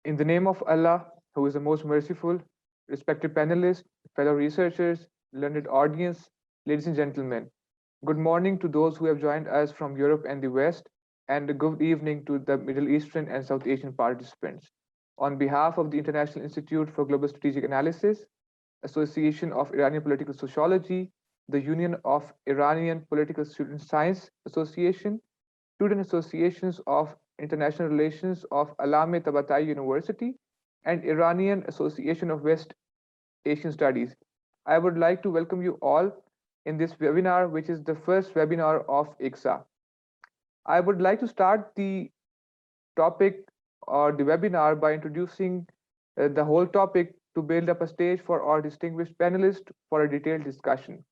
In the name of Allah, who is the most merciful, respected panelists, fellow researchers, learned audience, ladies and gentlemen, good morning to those who have joined us from Europe and the West, and a good evening to the Middle Eastern and South Asian participants. On behalf of the International Institute for Global Strategic Analysis, Association of Iranian Political Sociology, the Union of Iranian Political Student Science Association, student associations of international relations of Allameh Tabataba'i University, and Iranian Association of West Asian Studies. I would like to welcome you all in this webinar, which is the first webinar of IIGSA. I would like to start the topic or the webinar by introducing the whole topic to build up a stage for our distinguished panelists for a detailed discussion.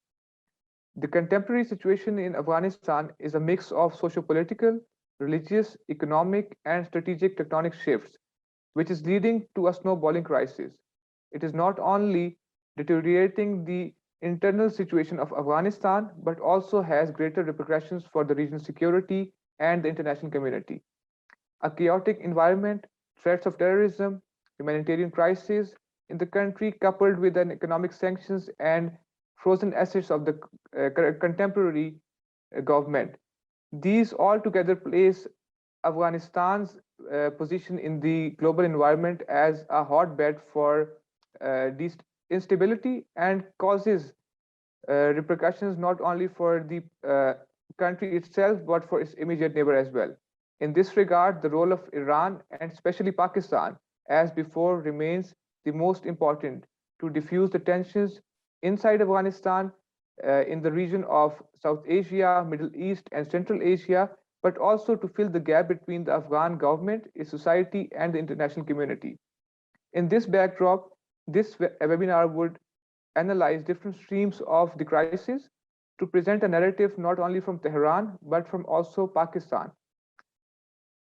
The contemporary situation in Afghanistan is a mix of socio-political, religious, economic, and strategic tectonic shifts, which is leading to a snowballing crisis. It is not only deteriorating the internal situation of Afghanistan, but also has greater repercussions for the region's security and the international community. A chaotic environment, threats of terrorism, humanitarian crisis in the country, coupled with an economic sanctions and frozen assets of the contemporary government. These all together place Afghanistan's position in the global environment as a hotbed for instability and causes repercussions not only for the country itself, but for its immediate neighbor as well. In this regard, the role of Iran and especially Pakistan, as before, remains the most important to diffuse the tensions inside Afghanistan, in the region of South Asia, Middle East, and Central Asia, but also to fill the gap between the Afghan government, its society, and the international community. In this backdrop, this webinar would analyze different streams of the crisis to present a narrative not only from Tehran, but from also Pakistan.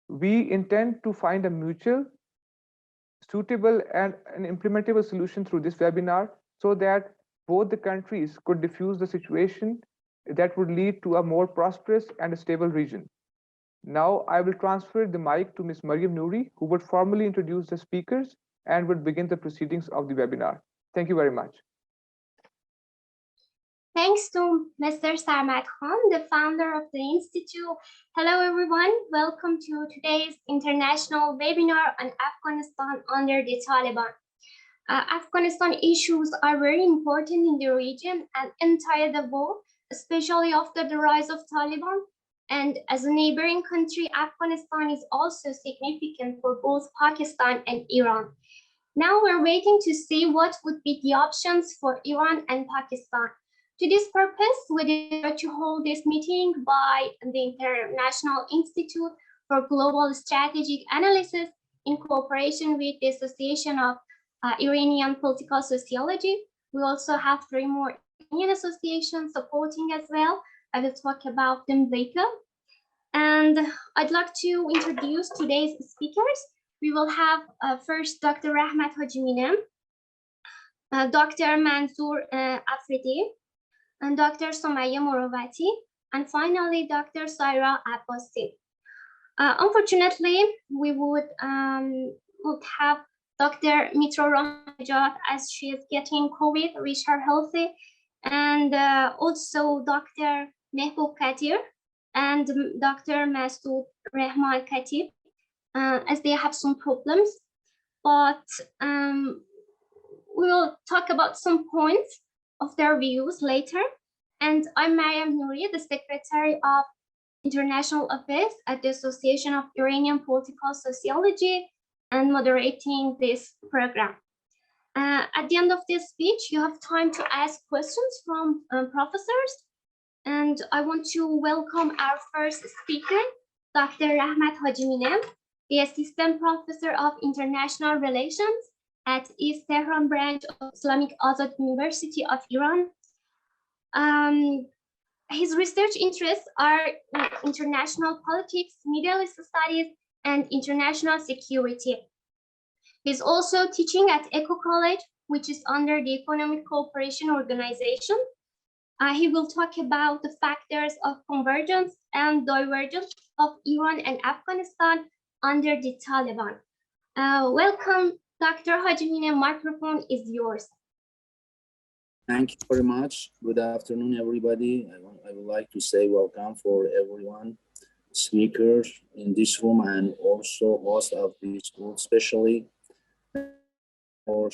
We intend to find a mutual, suitable, and an implementable solution through this webinar so that both the countries could diffuse the situation that would lead to a more prosperous and a stable region. Now I will transfer the mic to Ms. Mariam Nouri, who would formally introduce the speakers and would begin the proceedings of the webinar. Thank you very much. Thanks to Mr. Sarmat Khan, the founder of the Institute. Hello, everyone. Welcome to today's international webinar on Afghanistan under the Taliban. Afghanistan issues are very important in the region and entire the world, especially after the rise of Taliban. And as a neighboring country, Afghanistan is also significant for both Pakistan and Iran. Now we're waiting to see what would be the options for Iran and Pakistan. To this purpose, we decided to hold this meeting by the International Institute for Global Strategic Analysis in cooperation with the Association of Iranian Political Sociology. We also have 3 more Iranian associations supporting as well. I will talk about them later. And I'd like to introduce today's speakers. We will have first Dr. Rahmat Hajiminem, Dr. Mansour Afridi, and Dr. Somaya Morovati, and finally Dr. Saira Abbasi. Unfortunately, we would have Dr. Mitra Rahmajat as she is getting COVID, wish her healthy, and also Dr. Mehboob Katir and Dr. Masood Rahman Khatib, as they have some problems. But we will talk about some points of their views later. And I'm Mariam Nouri, the Secretary of International Affairs at the Association of Iranian Political Sociology, and moderating this program. At the end of this speech, you have time to ask questions from professors. And I want to welcome our first speaker, Dr. Rahmat Hajiminem, the Assistant Professor of International Relations at East Tehran branch of Islamic Azad University of Iran. His research interests are international politics, Middle East studies, and international security. He's also teaching at Eco College, which is under the Economic Cooperation Organization. He will talk about the factors of convergence and divergence of Iran and Afghanistan under the Taliban. Welcome, Dr. Hajimine. Microphone is yours. Thank you very much. Good afternoon, everybody. I would like to say welcome for everyone, speakers in this room and also host of this group, especially for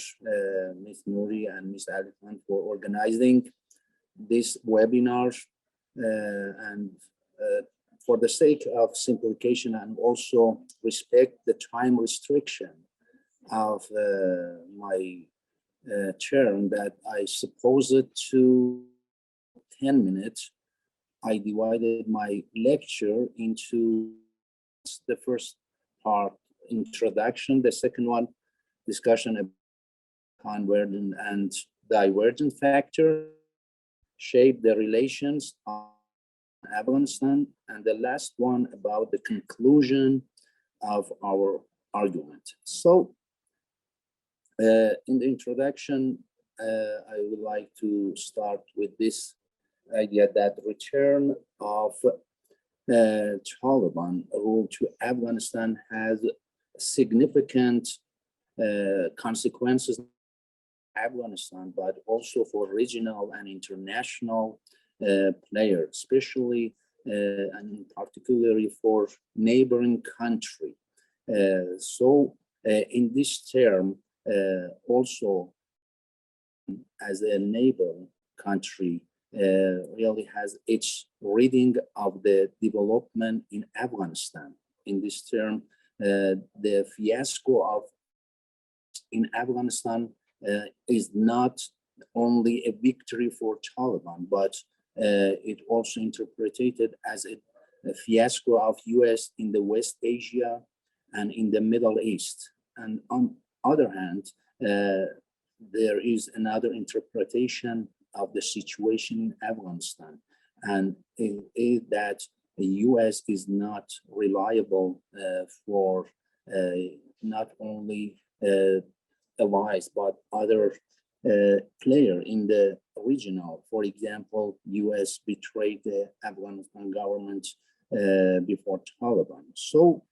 Ms. Nouri and Ms. Ali Khan for organizing this webinar and for the sake of simplification and also respect the time restriction of my term that I supposed to 10 minutes. I divided my lecture into the first part, introduction, the second one, discussion about convergent and divergent factor, shape the relations of Afghanistan, and the last one about the conclusion of our argument. So in the introduction, I would like to start with this idea that the return of Taliban rule to Afghanistan has significant consequences for Afghanistan, but also for regional and international players, especially and particularly for neighboring country. So in this term, also as a neighbor country really has its reading of the development in Afghanistan. In this term, the fiasco of in Afghanistan is not only a victory for Taliban, but it also interpreted as a fiasco of US in the West Asia and in the Middle East. And on other hand, there is another interpretation of the situation in Afghanistan, and it is that the US is not reliable for not only allies, but other player in the regional. For example, US betrayed the Afghanistan government before Taliban. So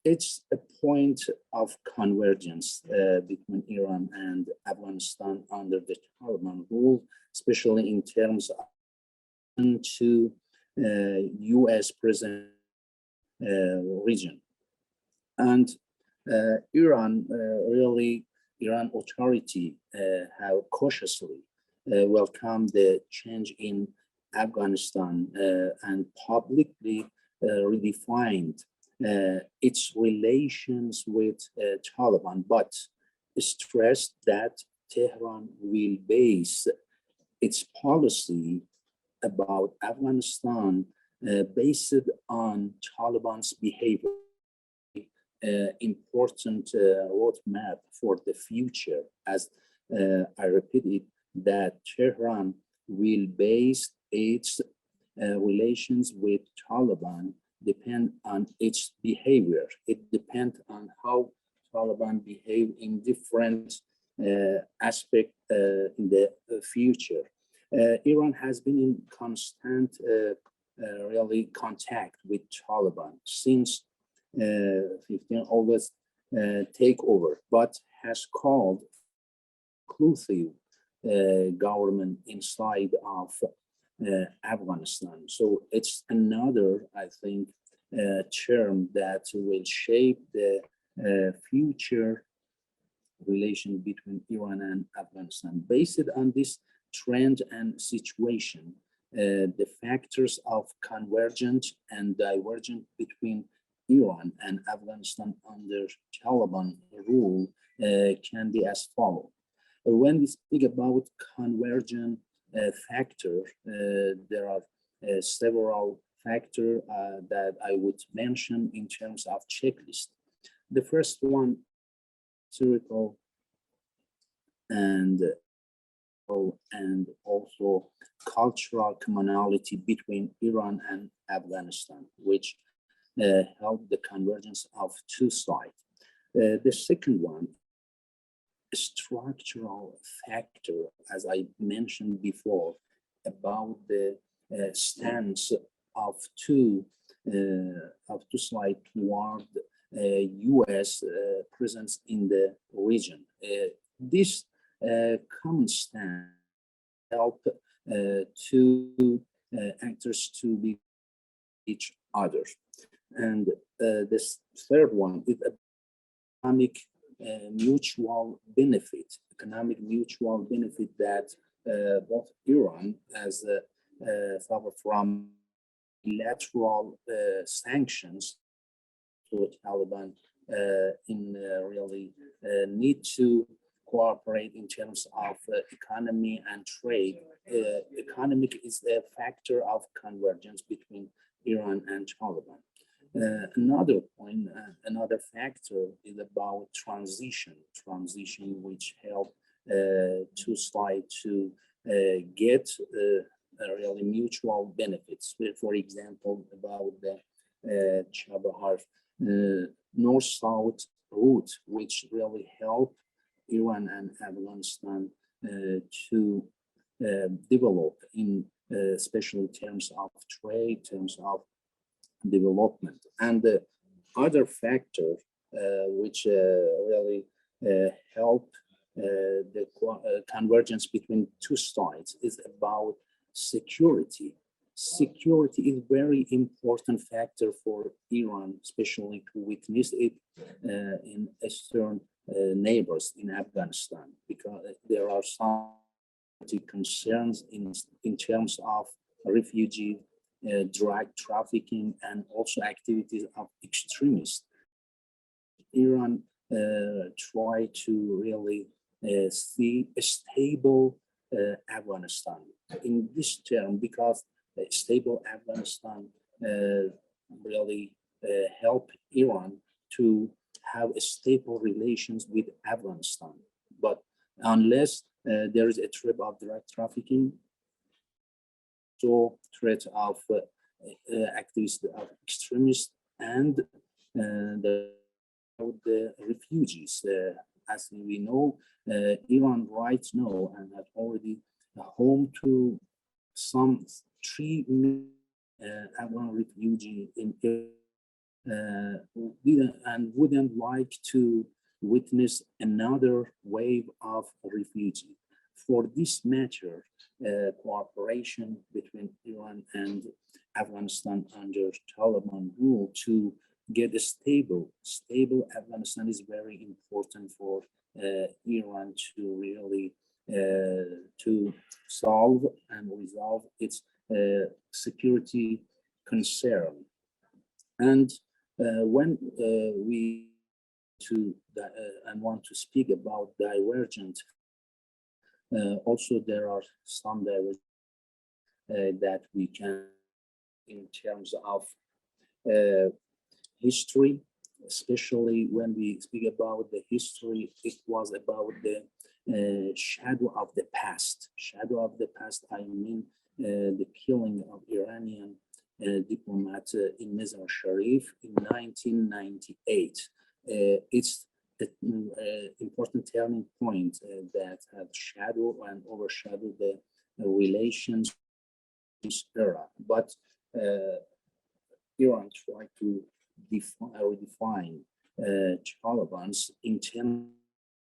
it's a point of convergence between Iran and Afghanistan under the Taliban rule, especially in terms of to US present region. And Iran authority have cautiously welcomed the change in Afghanistan and publicly redefined its relations with Taliban, but stressed that Tehran will base its policy about Afghanistan based on Taliban's behavior. Important roadmap for the future, as I repeat it, that Tehran will base its relations with Taliban depend on its behavior. It depends on how Taliban behave in different aspects in the future. Iran has been in constant really contact with Taliban since 15 August takeover, but has called inclusive government inside of Afghanistan. So it's another, I think, term that will shape the future relation between Iran and Afghanistan. Based on this trend and situation, the factors of convergent and divergent between Iran and Afghanistan under Taliban rule can be as follows. When we speak about convergent factor, there are several factors that I would mention in terms of checklist. The first one, historical and also cultural commonality between Iran and Afghanistan, which help the convergence of two sides. The second one, structural factor, as I mentioned before, about the stance of two sides toward US presence in the region. This common stand help two actors to be each other. And this third one is economic mutual benefit, that both Iran as suffer from bilateral sanctions to Taliban in really need to cooperate in terms of economy and trade. Economic is a factor of convergence between Iran and Taliban. Another point, another factor is about transition which help two sides to get really mutual benefits. For example, about the Chabahar north-south route, which really help Iran and Afghanistan to develop in especially terms of trade, terms of development. And the other factor which really help the convergence between two sides is about security. Security is very important factor for Iran, especially to witness it in eastern neighbors in Afghanistan, because there are some concerns in terms of refugee, drug trafficking, and also activities of extremists. Iran try to really see a stable Afghanistan in this term, because a stable Afghanistan really help Iran to have a stable relations with Afghanistan. But unless there is a threat of drug trafficking, so threat of activists of extremists, and the refugees. As we know, Iran right now and have already home to some 3 million Afghan refugees in Iran, and wouldn't like to witness another wave of refugees. For this matter, cooperation between Iran and Afghanistan under Taliban rule to get a stable Afghanistan is very important for Iran to really to solve and resolve its security concern. And when we want to speak about divergent, also there are some divergence that we can in terms of history, especially when we speak about the history. It was about the shadow of the past. Shadow of the past, I mean the killing of Iranian diplomat in Mazar Sharif in 1998. It's an important turning point that had shadowed and overshadowed the relations in this era. But Iran tried to redefine Taliban's intent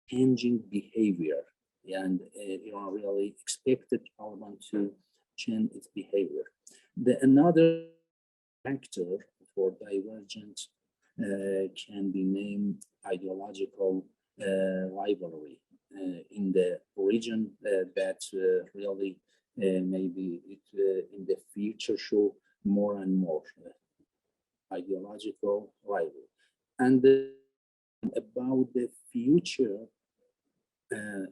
changing behavior, and Iran really expected Taliban to change its behavior. Another factor for divergent can be named ideological rivalry in the region that really maybe it in the future show more and more ideological rivalry. And about the future,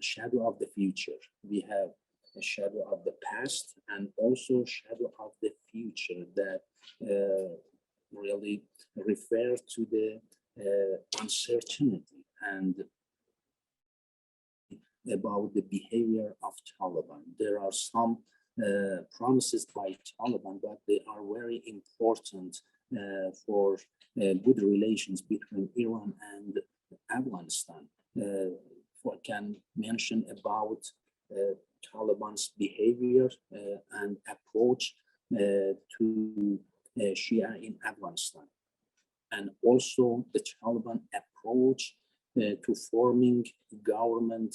shadow of the future, we have a shadow of the past and also shadow of the future that really refer to the uncertainty and about the behavior of Taliban. There are some promises by Taliban, but they are very important for good relations between Iran and Afghanistan. I can mention about Taliban's behavior and approach to Shia in Afghanistan, and also the Taliban approach to forming government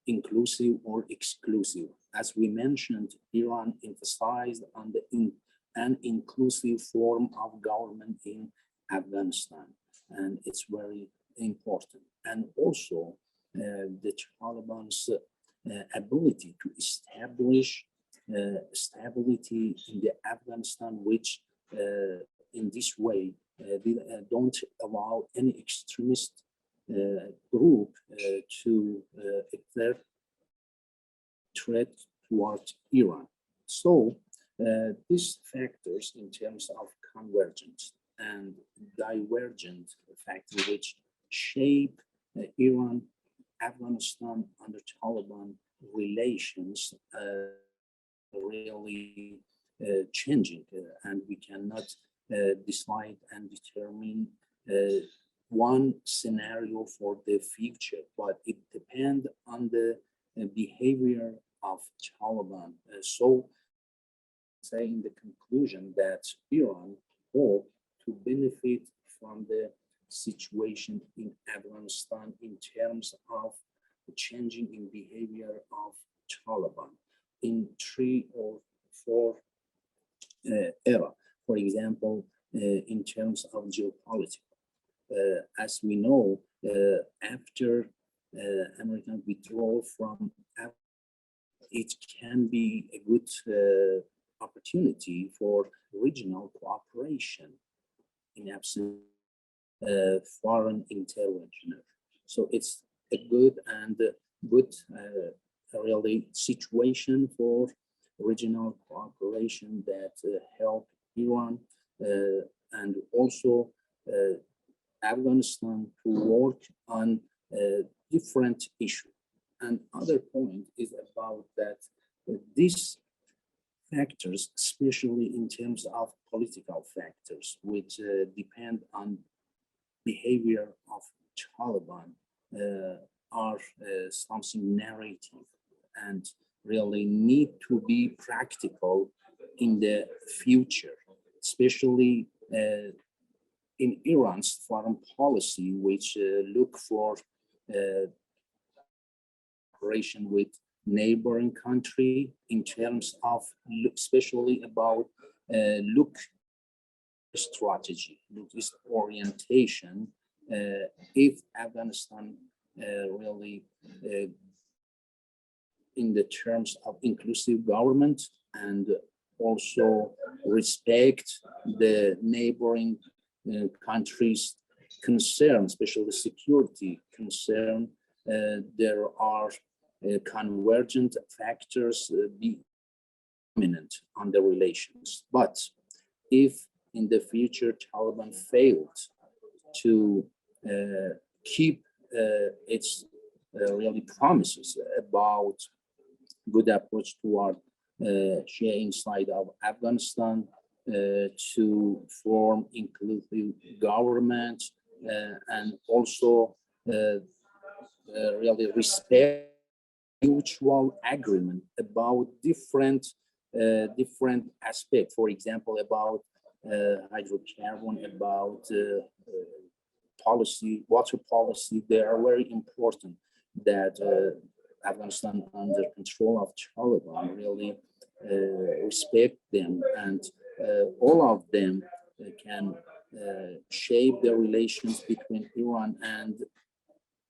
inclusive or exclusive. As we mentioned, Iran emphasized on an inclusive form of government in Afghanistan, and it's very important. And also the Taliban's ability to establish stability in the Afghanistan, which in this way don't allow any extremist group to exert threat towards Iran. So these factors in terms of convergent and divergent factors which shape Iran, Afghanistan under Taliban relations really changing, and we cannot decide and determine one scenario for the future, but it depends on the behavior of Taliban. So say in the conclusion that Iran hope to benefit from the situation in Afghanistan in terms of changing in behavior of Taliban in 3 or 4 era. For example, in terms of geopolitics. As we know, after American withdrawal from Afghanistan, it can be a good opportunity for regional cooperation in absence foreign intervention. So it's a good really situation for regional cooperation that help Iran and also Afghanistan to work on different issues. And other point is about that these factors, especially in terms of political factors, which depend on behavior of Taliban, are something narrative and really need to be practical in the future, especially in Iran's foreign policy, which look for cooperation with neighboring country in terms of especially about look strategy, look is orientation. If Afghanistan really in the terms of inclusive government and also respect the neighboring countries' concern, especially security concern, there are convergent factors be dominant on the relations. But if in the future Taliban failed to keep its really promises about good approach toward Shia inside of Afghanistan, to form inclusive government and also really respect mutual agreement about different aspects. For example, about hydrocarbon, about policy, water policy. They are very important that Afghanistan under control of Taliban really respect them, and all of them can shape the relations between Iran and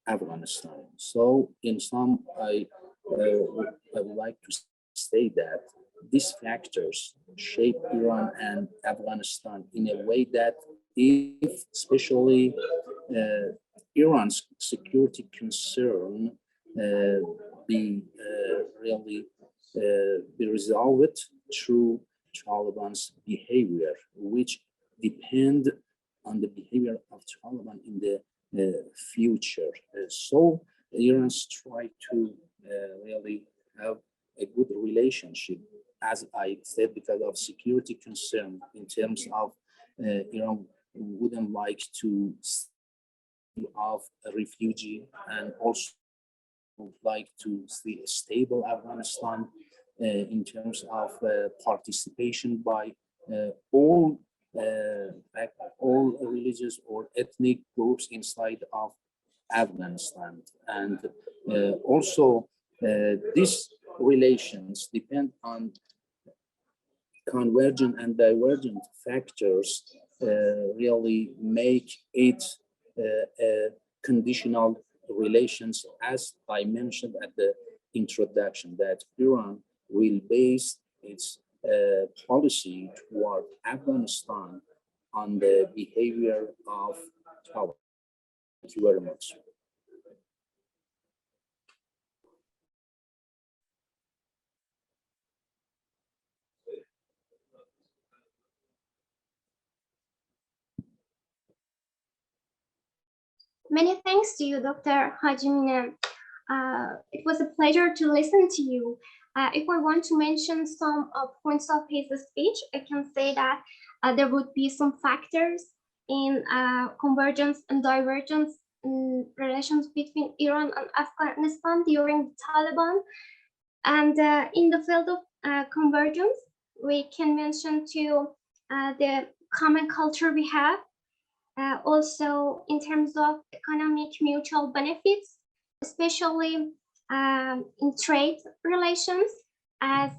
Afghanistan. So in sum, I would like to say that these factors shape Iran and Afghanistan in a way that if especially Iran's security concern be really be resolved through Taliban's behavior, which depend on the behavior of Taliban in the future. So Iran's try to really have a good relationship, as I said, because of security concern in terms of Iran wouldn't like to see of a refugee, and also would like to see a stable Afghanistan in terms of participation by all all religious or ethnic groups inside of Afghanistan. And also these relations depend on convergent and divergent factors really make it a conditional relations, as I mentioned at the introduction, that Iran will base its policy toward Afghanistan on the behavior of Taliban. Thank you very much. Many thanks to you, Dr. Hajimina. It was a pleasure to listen to you. If I want to mention some points of his speech, I can say that there would be some factors in convergence and divergence in relations between Iran and Afghanistan during the Taliban. And in the field of convergence, we can mention too the common culture we have. Also, in terms of economic mutual benefits, especially in trade relations, as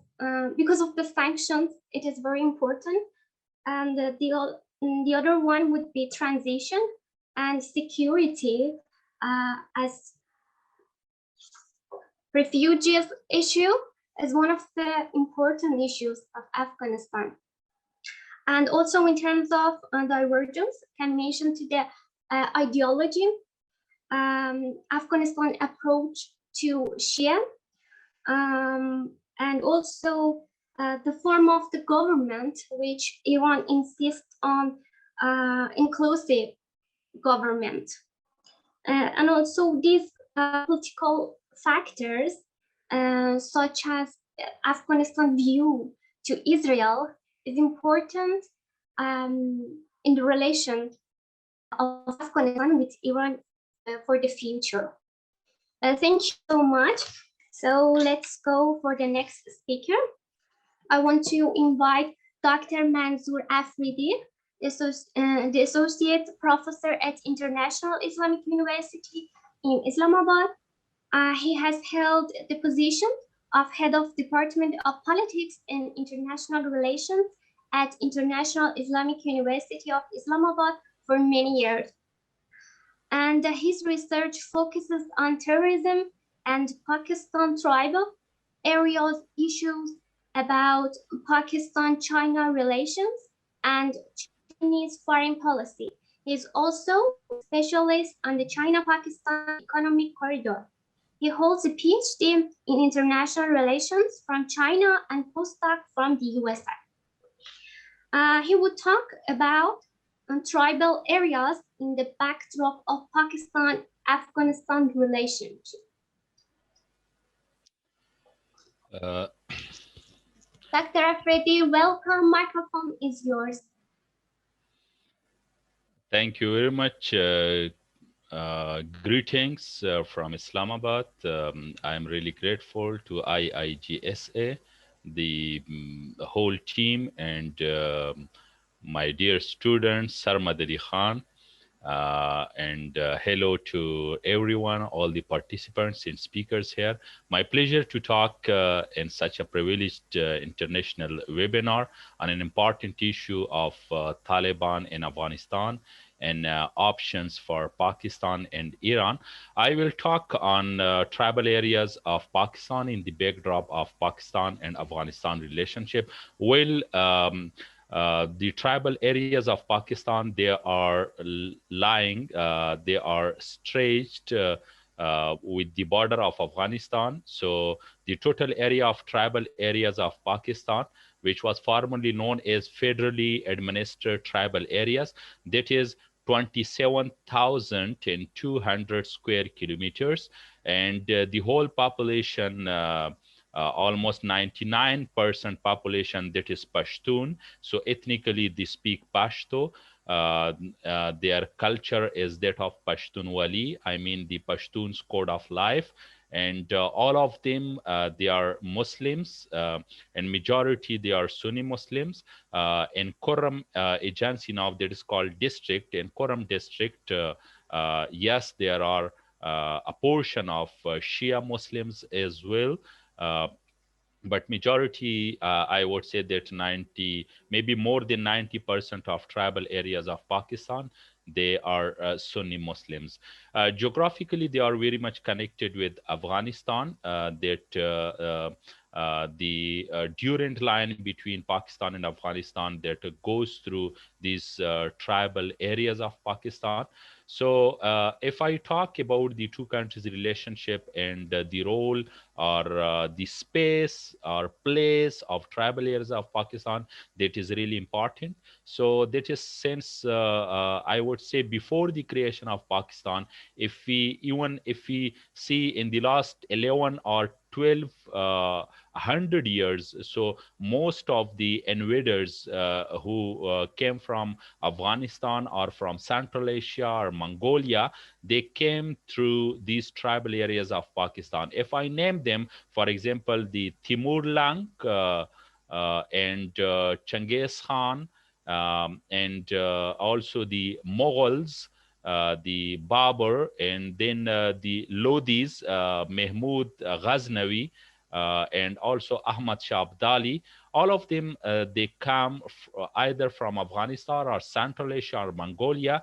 because of the sanctions, it is very important. And the other one would be transition and security as refugees issue is one of the important issues of Afghanistan. And also in terms of divergence, can mention to the ideology, Afghanistan approach to Shia, and also the form of the government, which Iran insists on inclusive government. And also these political factors, such as Afghanistan view to Israel, is important in the relation of Afghanistan with Iran for the future. Thank you so much. So let's go for the next speaker. I want to invite Dr. Manzoor Afridi, the Associate Professor at International Islamic University in Islamabad. He has held the position of Head of Department of Politics and International Relations at International Islamic University of Islamabad for many years. And his research focuses on terrorism and Pakistan tribal areas issues about Pakistan-China relations and Chinese foreign policy. He is also a specialist on the China-Pakistan economic corridor. He holds a PhD in international relations from China and postdoc from the USA. He would talk about tribal areas in the backdrop of Pakistan-Afghanistan relationship. Dr. Afridi, welcome. Microphone is yours. Thank you very much. Greetings from Islamabad. I'm really grateful to IIGSA, the whole team, and my dear student, Sarmadari Khan. And hello to everyone, all the participants and speakers here. My pleasure to talk in such a privileged international webinar on an important issue of Taliban in Afghanistan and options for Pakistan and Iran. I will talk on tribal areas of Pakistan in the backdrop of Pakistan and Afghanistan relationship. Well, the tribal areas of Pakistan, they are lying, they are stretched with the border of Afghanistan. So the total area of tribal areas of Pakistan, which was formerly known as federally administered tribal areas, that is 27,200 square kilometers, and the whole population, almost 99% population, that is Pashtun. So ethnically they speak Pashto. Their culture is that of Pashtunwali, I mean the Pashtun's code of life. and all of them they are Muslims, and majority they are Sunni Muslims. In Quram agency now that is called district, in Quram district, yes, there are a portion of Shia Muslims as well. Uh, but majority, I would say that 90, maybe more than 90% of tribal areas of Pakistan, they are Sunni Muslims. Geographically, they are very much connected with Afghanistan. The Durand line between Pakistan and Afghanistan that goes through these tribal areas of Pakistan. So, if I talk about the two countries' relationship and the role or the space or place of tribal areas of Pakistan, that is really important. So that is since I would say before the creation of Pakistan, if we see in the last 11 or 12 100 years, so most of the invaders who came from Afghanistan or from Central Asia or Mongolia, they came through these tribal areas of Pakistan. If I name them, for example, the Timur Lang and Genghis Khan, and also the Mughals, the Babur, and then the Lodis, Mahmud Ghaznavi, and also Ahmad Shah Abdali. All of them, they come either from Afghanistan or Central Asia or Mongolia,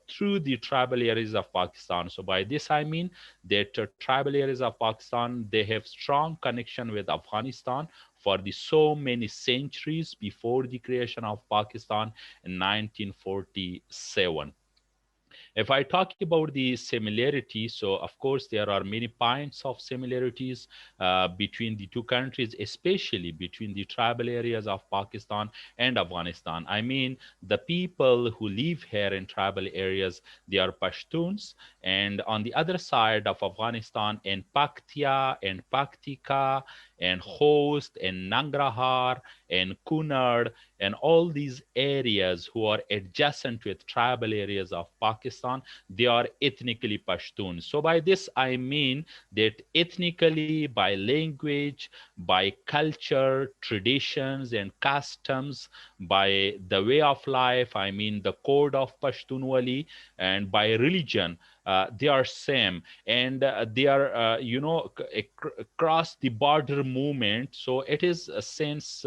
through the tribal areas of Pakistan. So by this I mean that tribal areas of Pakistan, they have strong connection with Afghanistan for the so many centuries before the creation of Pakistan in 1947. If I talk about the similarities, so of course there are many points of similarities between the two countries, especially between the tribal areas of Pakistan and Afghanistan. I mean, the people who live here in tribal areas, they are Pashtuns, and on the other side of Afghanistan, in Paktia and Paktika and Khost and Nangarhar and Kunard and all these areas who are adjacent with tribal areas of Pakistan, they are ethnically Pashtun. So by this I mean that ethnically, by language, by culture, traditions and customs, by the way of life, I mean the code of Pashtunwali, and by religion, they are same, and they are across the border movement. So it is a sense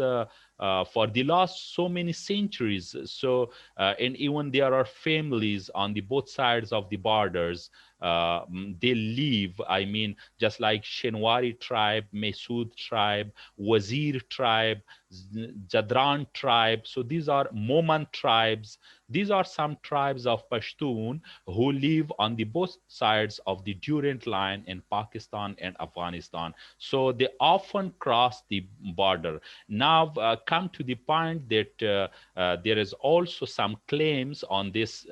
for the last so many centuries. So, and even there are families on the both sides of the borders. They live, I mean, just like Shenwari tribe, Mesud tribe, Wazir tribe, Jadran tribe. So these are Moman tribes. These are some tribes of Pashtun who live on the both sides of the Durand line in Pakistan and Afghanistan. So they often cross the border. Now, come to the point that there is also some claims on this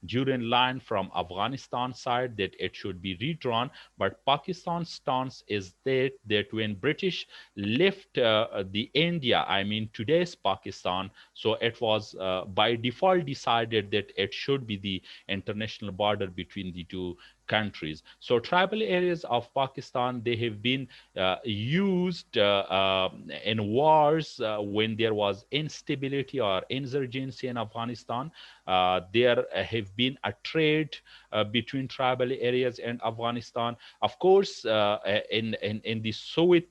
Durand line from Afghanistan side that it should be redrawn, but Pakistan's stance is that when British left the India, I mean today's Pakistan, so it was by default decided that it should be the international border between the two countries. So tribal areas of Pakistan, they have been used in wars when there was instability or insurgency in Afghanistan. There have been a trade between tribal areas and Afghanistan. Of course, in the Soviet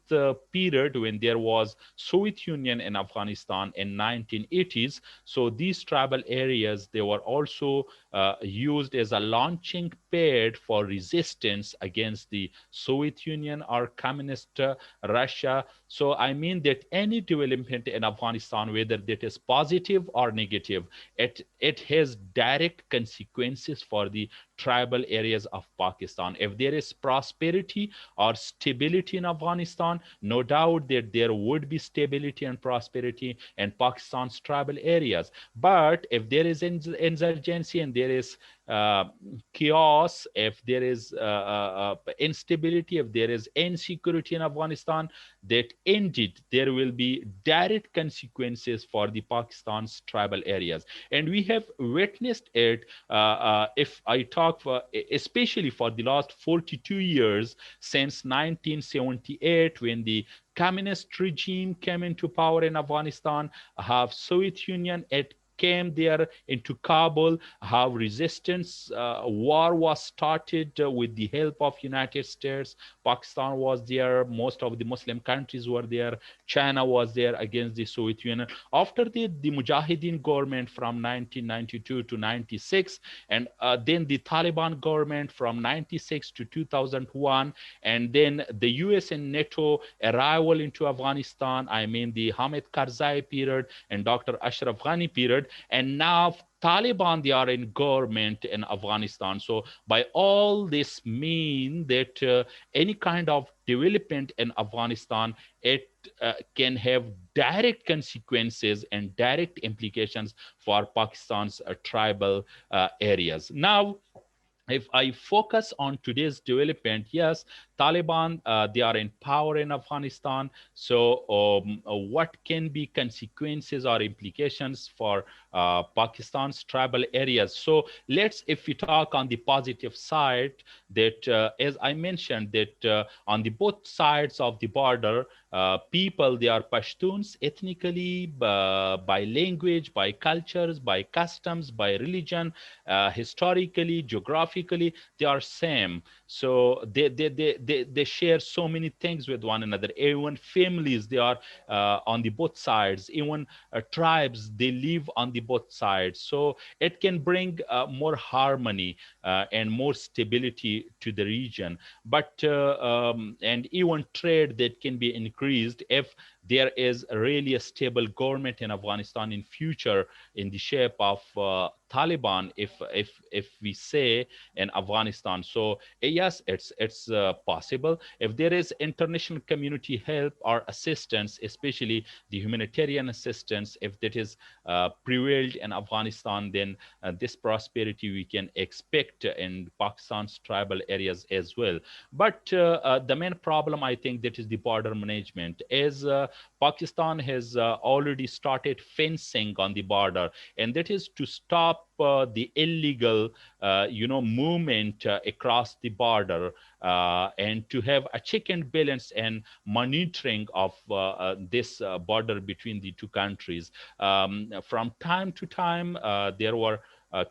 period, when there was Soviet Union in Afghanistan in 1980s, so these tribal areas, they were also used as a launching pad for resistance against the Soviet Union or communist Russia. So I mean that any development in Afghanistan, whether that is positive or negative, it has direct consequences for the tribal areas of Pakistan. If there is prosperity or stability in Afghanistan, no doubt that there would be stability and prosperity in Pakistan's tribal areas. But if there is insurgency and there is uh, chaos, if there is instability, if there is insecurity in Afghanistan, that indeed there will be direct consequences for the Pakistan's tribal areas. And we have witnessed it, if I talk for, especially for the last 42 years, since 1978, when the communist regime came into power in Afghanistan, have Soviet Union, it came there into Kabul, how resistance war was started with the help of United States. Pakistan was there, most of the Muslim countries were there, China was there against the Soviet Union. After the Mujahideen government from 1992 to 96, and then the Taliban government from 96 to 2001, and then the US and NATO arrival into Afghanistan, I mean the Hamid Karzai period and Dr. Ashraf Ghani period, and now Taliban, they are in government in Afghanistan. So by all this mean that any kind of development in Afghanistan, it can have direct consequences and direct implications for Pakistan's tribal areas. Now, if I focus on today's development, yes, Taliban, they are in power in Afghanistan. So, what can be consequences or implications for Pakistan's tribal areas? So, if we talk on the positive side, that as I mentioned, that on the both sides of the border, people, they are Pashtuns ethnically, by language, by cultures, by customs, by religion, historically, geographically, they are same. So they share so many things with one another. Even families, they are on the both sides. Even tribes, they live on the both sides. So it can bring more harmony and more stability to the region. But and even trade that can be increased if there is really a stable government in Afghanistan in future, in the shape of Taliban, if we say, in Afghanistan. So yes, it's possible if there is international community help or assistance, especially the humanitarian assistance, if that is prevailed in Afghanistan, then this prosperity we can expect in Pakistan's tribal areas as well. But the main problem, I think, that is the border management. As Pakistan has already started fencing on the border, and that is to stop the illegal, movement across the border, and to have a check and balance and monitoring of this border between the two countries. From time to time, there were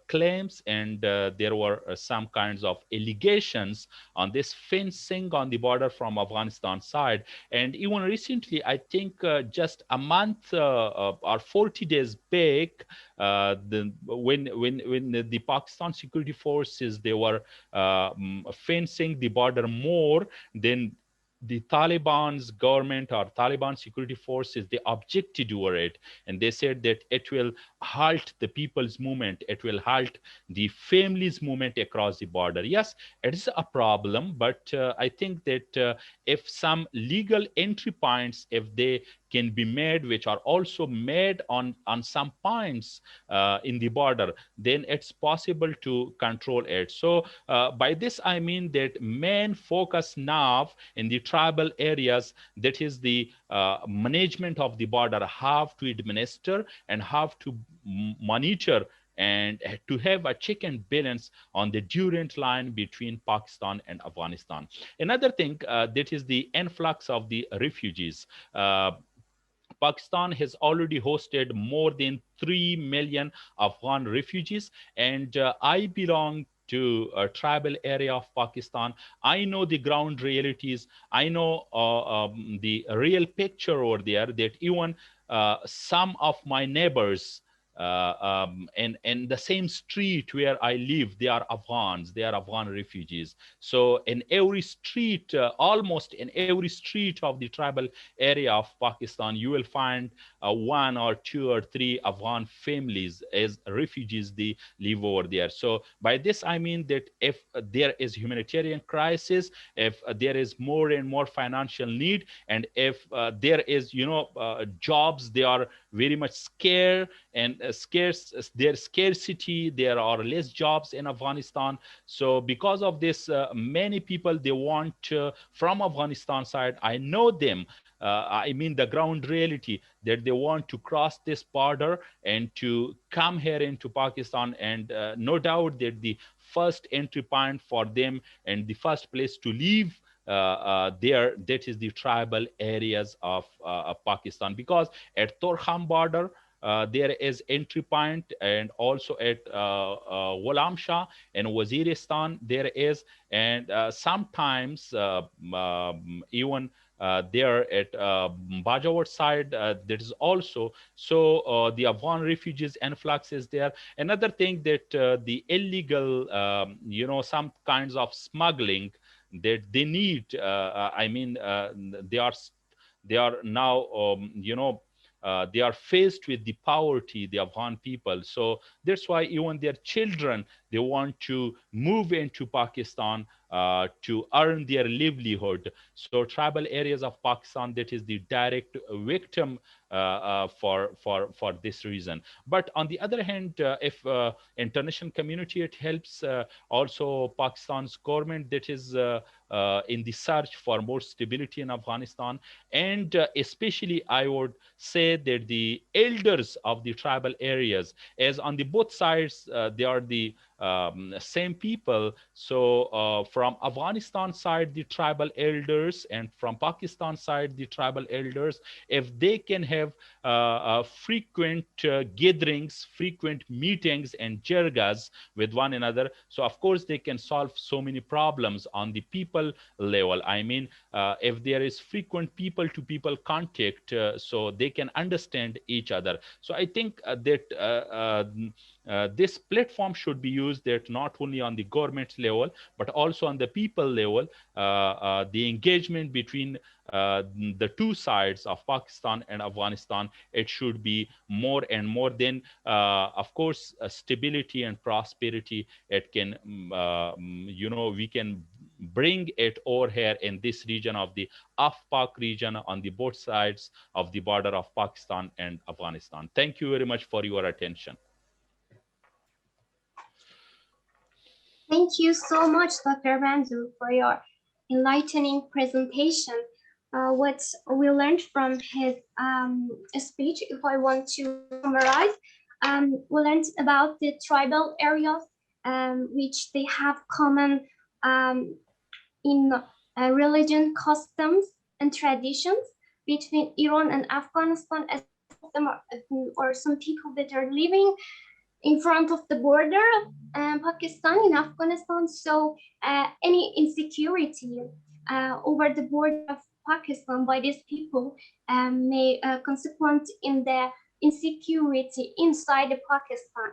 claims, and there were some kinds of allegations on this fencing on the border from Afghanistan side. And even recently, I think just a month or 40 days back, when the Pakistan security forces, they were fencing the border more, then the Taliban's government or Taliban security forces, they objected over it, and they said that it will halt the people's movement, it will halt the families' movement across the border. Yes, it is a problem, but I think that if some legal entry points, if they can be made, which are also made on some points in the border, then it's possible to control it. So by this I mean that main focus now in the tribal areas, that is the management of the border, how to administer and how to monitor and to have a check and balance on the Durant line between Pakistan and Afghanistan. Another thing, that is the influx of the refugees. Pakistan has already hosted more than 3 million Afghan refugees, and I belong to a tribal area of Pakistan. I know the ground realities. I know the real picture over there, that even some of my neighbors in the same street where I live, they are Afghans, they are Afghan refugees. So in every street, almost in every street of the tribal area of Pakistan, you will find one or two or three Afghan families as refugees, they live over there. So by this I mean that if there is humanitarian crisis, if there is more and more financial need, and if there is jobs, they are very much scarce and their scarcity. There are less jobs in Afghanistan. So because of this, many people, they want from Afghanistan side, I know them, I mean the ground reality, that they want to cross this border and to come here into Pakistan. And no doubt that the first entry point for them and the first place to leave there, that is the tribal areas of Pakistan, because at Torkham border there is entry point, and also at Ghulam Shah and Waziristan there is, and sometimes even there at Bajawar side there is also. So the Afghan refugees influx is there. Another thing that the illegal, some kinds of smuggling that they need. I mean, they are now, they are faced with the poverty, the Afghan people. So that's why even their children, they want to move into Pakistan to earn their livelihood. So tribal areas of Pakistan, that is the direct victim for this reason. But on the other hand, if international community, it helps also Pakistan's government, that is in the search for more stability in Afghanistan. And especially I would say that the elders of the tribal areas, as on the both sides they are the same people. So from Afghanistan side, the tribal elders, and from Pakistan side, the tribal elders, if they can have frequent gatherings, frequent meetings and jirgas with one another, so of course they can solve so many problems on the people level. I mean, if there is frequent people to people contact, so they can understand each other. So I think that this platform should be used, that not only on the government level but also on the people level, the engagement between the two sides of Pakistan and Afghanistan, it should be more and more. Then of course stability and prosperity, it can we can bring it over here in this region of the Afpak region, on the both sides of the border of Pakistan and Afghanistan. Thank you very much for your attention. Thank you so much, Dr. Manzoor, for your enlightening presentation. What we learned from his speech, if I want to summarize, we learned about the tribal areas, which they have common in religion, customs, and traditions between Iran and Afghanistan, as them are, or some people that are living in front of the border of Pakistan in Afghanistan. So any insecurity over the border of Pakistan by these people may consequent in the insecurity inside the Pakistan.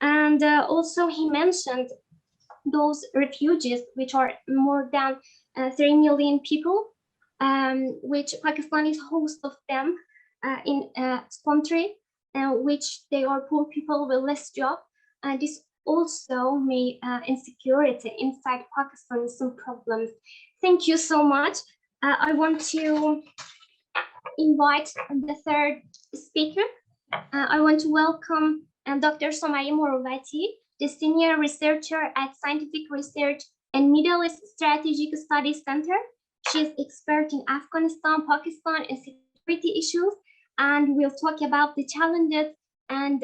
And also he mentioned those refugees, which are more than 3 million people, which Pakistan is host of them in its country, which they are poor people with less job. This also may insecurity inside Pakistan, some problems. Thank you so much. I want to invite the third speaker. I want to welcome Dr. Somaya Morovati, the senior researcher at Scientific Research and Middle East Strategic Studies Center. She's expert in Afghanistan, Pakistan, and security issues, and we'll talk about the challenges and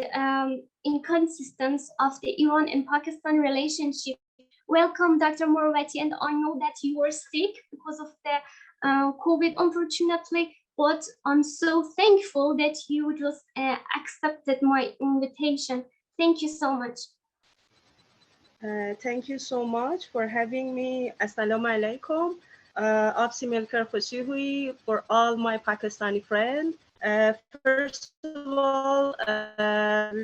inconsistencies of the Iran and Pakistan relationship. Welcome, Dr. Morovati, and I know that you were sick because of the COVID, unfortunately, but I'm so thankful that you just accepted my invitation. Thank you so much. Thank you so much for having me. Assalamu alaikum. Absi milkar khushi hui for all my Pakistani friends. First of all,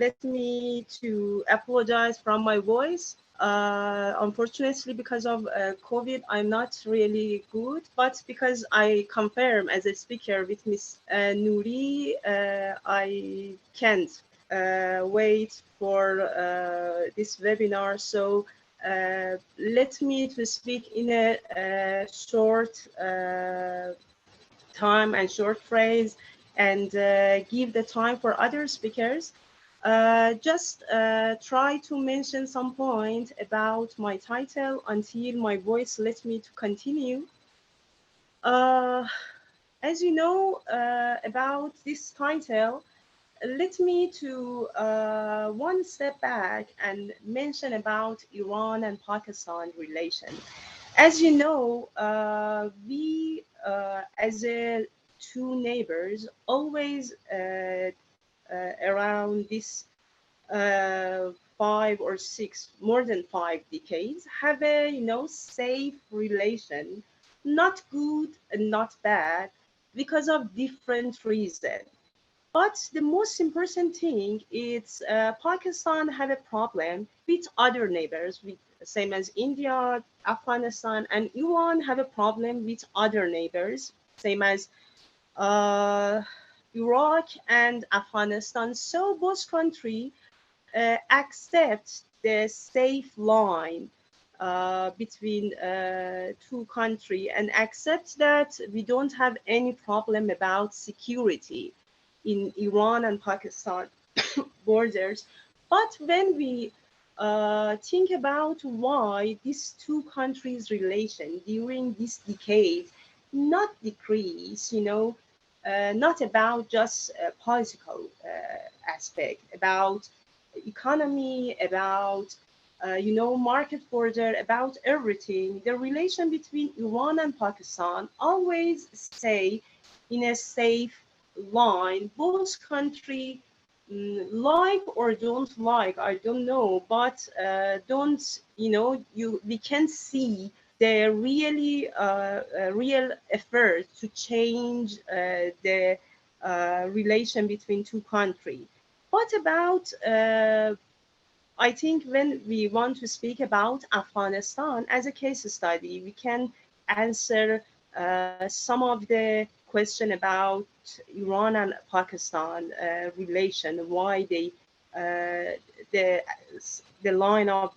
let me to apologize from my voice. Unfortunately, because of COVID, I'm not really good, but because I confirm as a speaker with Ms. Nouri, I can't wait for this webinar. So let me to speak in a short time and short phrase, and give the time for other speakers. Just try to mention some point about my title until my voice lets me to continue. Uh, as you know about this title, let me to one step back and mention about Iran and Pakistan relation. As you know, we as a two neighbors always around this 5 or 6, more than 5 decades, have a safe relation, not good and not bad, because of different reasons. But the most important thing is Pakistan have a problem with other neighbors, with same as India, Afghanistan, and Iran have a problem with other neighbors, same as uh, Iraq and Afghanistan. So both countries accept the safe line between two countries and accept that we don't have any problem about security in Iran and Pakistan borders. But when we think about why these two countries' relation during this decade not decrease, not about just political aspect, about economy, about market border, about everything. The relation between Iran and Pakistan always stay in a safe line. Both country like or don't like, I don't know, but don't we can see the really real effort to change the relation between two countries. What about I think when we want to speak about Afghanistan as a case study, we can answer some of the question about Iran and Pakistan relation, why they the the line of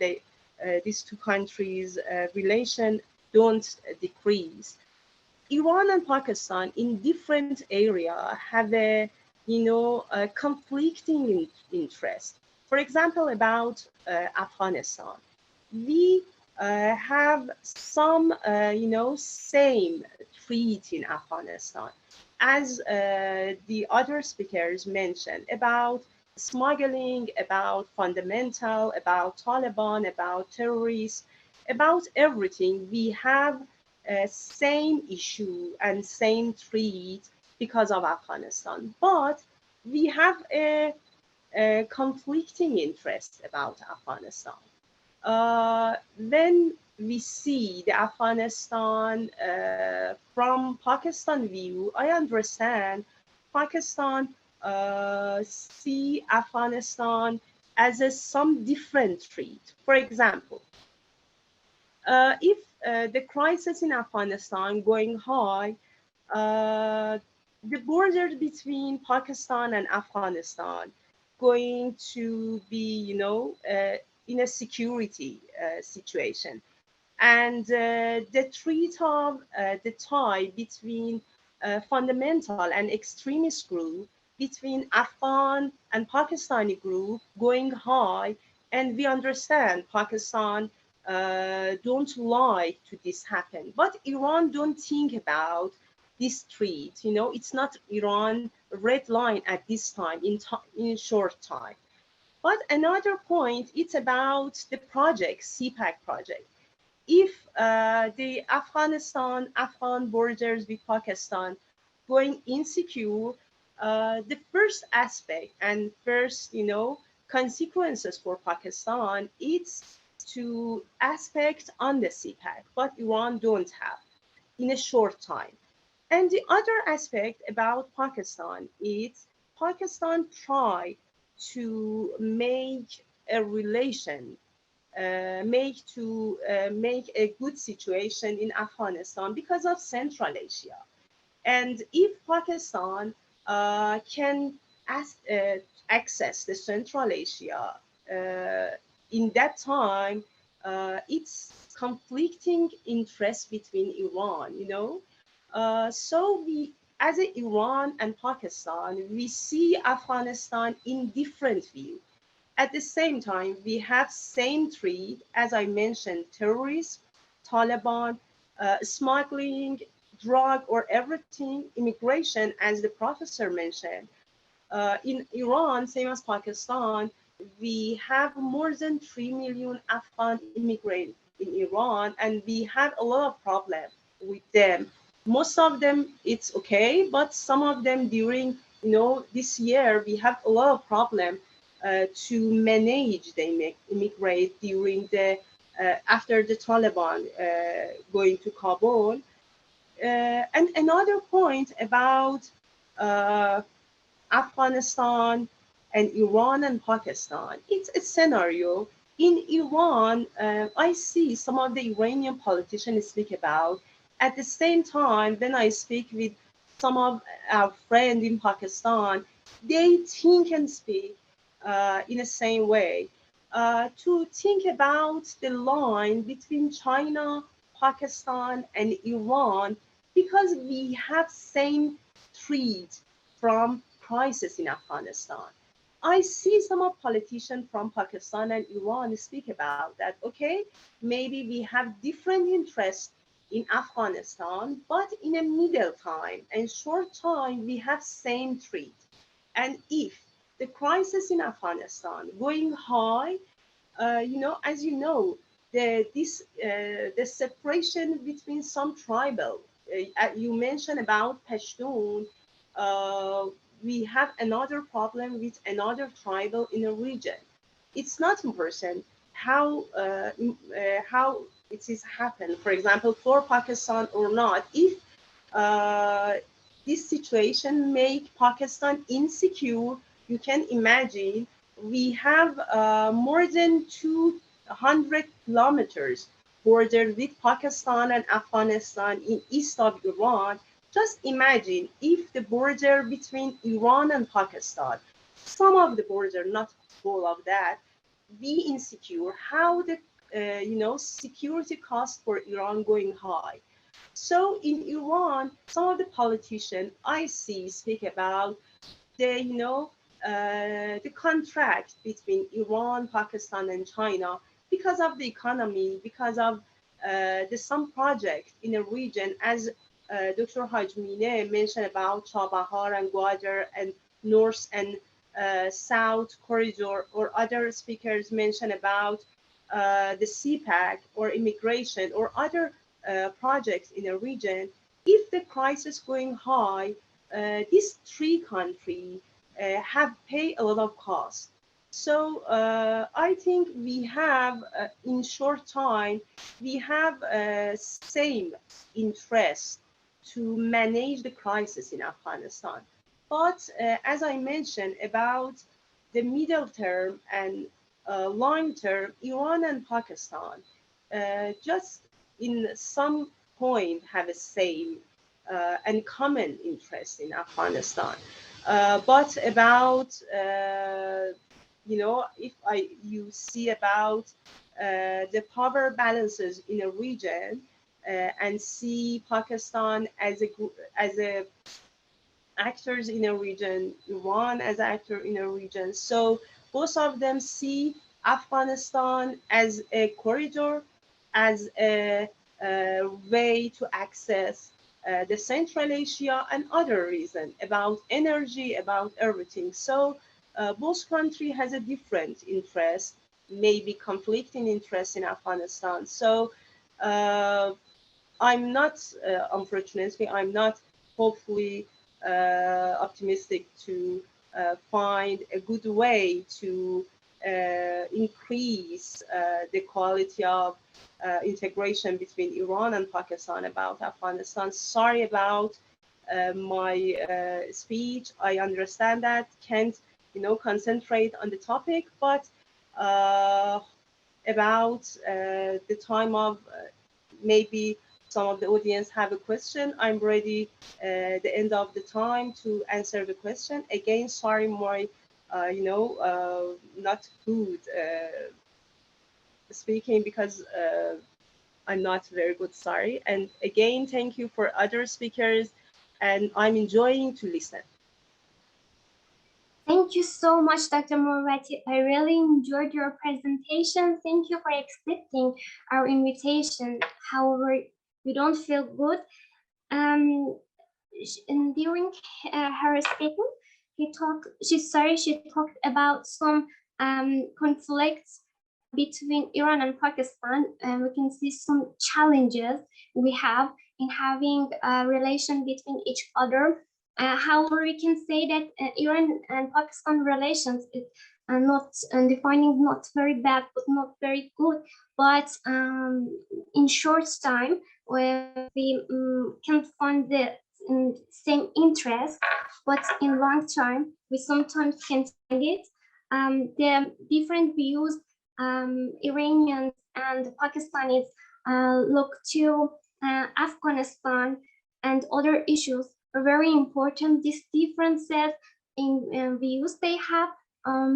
these two countries relation don't decrease. Iran and Pakistan in different area have a a conflicting interest. For example, about Afghanistan, we have some same treaty in Afghanistan, as the other speakers mentioned about smuggling, about fundamental, about Taliban, about terrorists, about everything. We have same issue and same treat because of Afghanistan. But we have a conflicting interest about Afghanistan. When we see the Afghanistan from Pakistan view, I understand Pakistan see Afghanistan as some different treat. For example, if the crisis in Afghanistan going high, uh, the border between Pakistan and Afghanistan going to be, in a security situation. And the threat of the tie between fundamental and extremist group, between Afghan and Pakistani group going high. And we understand Pakistan don't like to this happen. But Iran don't think about this threat. It's not Iran red line at this time in short time. But another point, it's about the project, CPAC project. If the Afghan borders with Pakistan going insecure, the first aspect and first, consequences for Pakistan, it's to aspect on the CPAC, but Iran don't have in a short time. And the other aspect about Pakistan is Pakistan try to make a relation make a good situation in Afghanistan because of Central Asia. And if Pakistan can access the Central Asia in that time, it's conflicting interest between Iran, So we as Iran and Pakistan, we see Afghanistan in different view. At the same time, we have same threat, as I mentioned, terrorism, Taliban, smuggling, drug or everything, immigration, as the professor mentioned. In Iran, same as Pakistan, we have more than 3 million Afghan immigrants in Iran, and we have a lot of problem with them. Most of them, it's okay, but some of them during, this year, we have a lot of problem to manage the immigrant during the, after the Taliban going to Kabul. And another point about uh, Afghanistan and Iran and Pakistan. It's a scenario. In Iran, I see some of the Iranian politicians speak about. At the same time, when I speak with some of our friends in Pakistan, they think and speak in the same way. To think about the line between China, Pakistan, and Iran, because we have same threat from crisis in Afghanistan. I see some of politicians from Pakistan and Iran speak about that. Okay, maybe we have different interests in Afghanistan, but in a middle time and short time, we have same threat. And if the crisis in Afghanistan going high, as you know, the separation between some tribal. You mentioned about Pashtun. Uh, we have another problem with another tribal in a region. It's not important how it is happened. For example, for Pakistan or not, if uh, this situation make Pakistan insecure, you can imagine we have more than 200 kilometers border with Pakistan and Afghanistan in east of Iran. Just imagine if the border between Iran and Pakistan, some of the border, not all of that, be insecure, how the security cost for Iran going high. So in Iran, some of the politicians I see speak about the contract between Iran, Pakistan, and China because of the economy, because of the some project in a region, as Dr. Hajmine mentioned about Chabahar and Gwadar and North and South corridor, or other speakers mentioned about the CPAC or immigration or other projects in a region. If the crisis going high, these three countries have paid a lot of cost. So I think we have, in short time, we have same interest to manage the crisis in Afghanistan. But as I mentioned about the middle term and long term, Iran and Pakistan just in some point have a same and common interest in Afghanistan. But about if you see about the power balances in a region and see Pakistan as a actors in a region, Iran as an actor in a region. So both of them see Afghanistan as a corridor, as a way to access the Central Asia and other reason about energy, about everything. So both country has a different interest, maybe conflicting interest in Afghanistan. So uh, I'm not, unfortunately, I'm not hopefully optimistic to find a good way to increase the quality of integration between Iran and Pakistan about Afghanistan. Sorry about my speech. I understand that, can't, concentrate on the topic, but about the time of maybe some of the audience have a question. I'm ready the end of the time to answer the question. Again, sorry, my, not good speaking because I'm not very good, sorry. And again, thank you for other speakers and I'm enjoying to listen. Thank you so much, Dr. Moretti. I really enjoyed your presentation. Thank you for accepting our invitation. However, you don't feel good. And during her speaking, she talked about some conflicts between Iran and Pakistan, and we can see some challenges we have in having a relation between each other. However, we can say that Iran and Pakistan relations is not defining not very bad, but not very good. But in short time, where we can find the same interest, but in long time, we sometimes can find it. The different views Iranians and Pakistanis look to Afghanistan and other issues are very important. These differences in views they have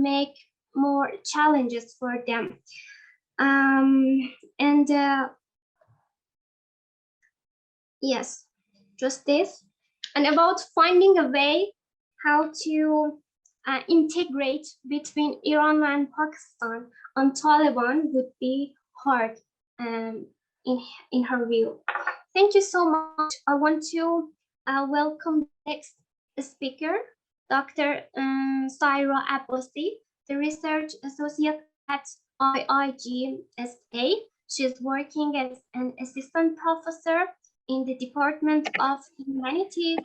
make more challenges for them. Yes, just this. And about finding a way how to integrate between Iran and Pakistan on Taliban would be hard in her view. Thank you so much. I want to welcome the next speaker, Dr. Saira Abbasi, the research associate at IIGSA. She's working as an assistant professor in the Department of Humanities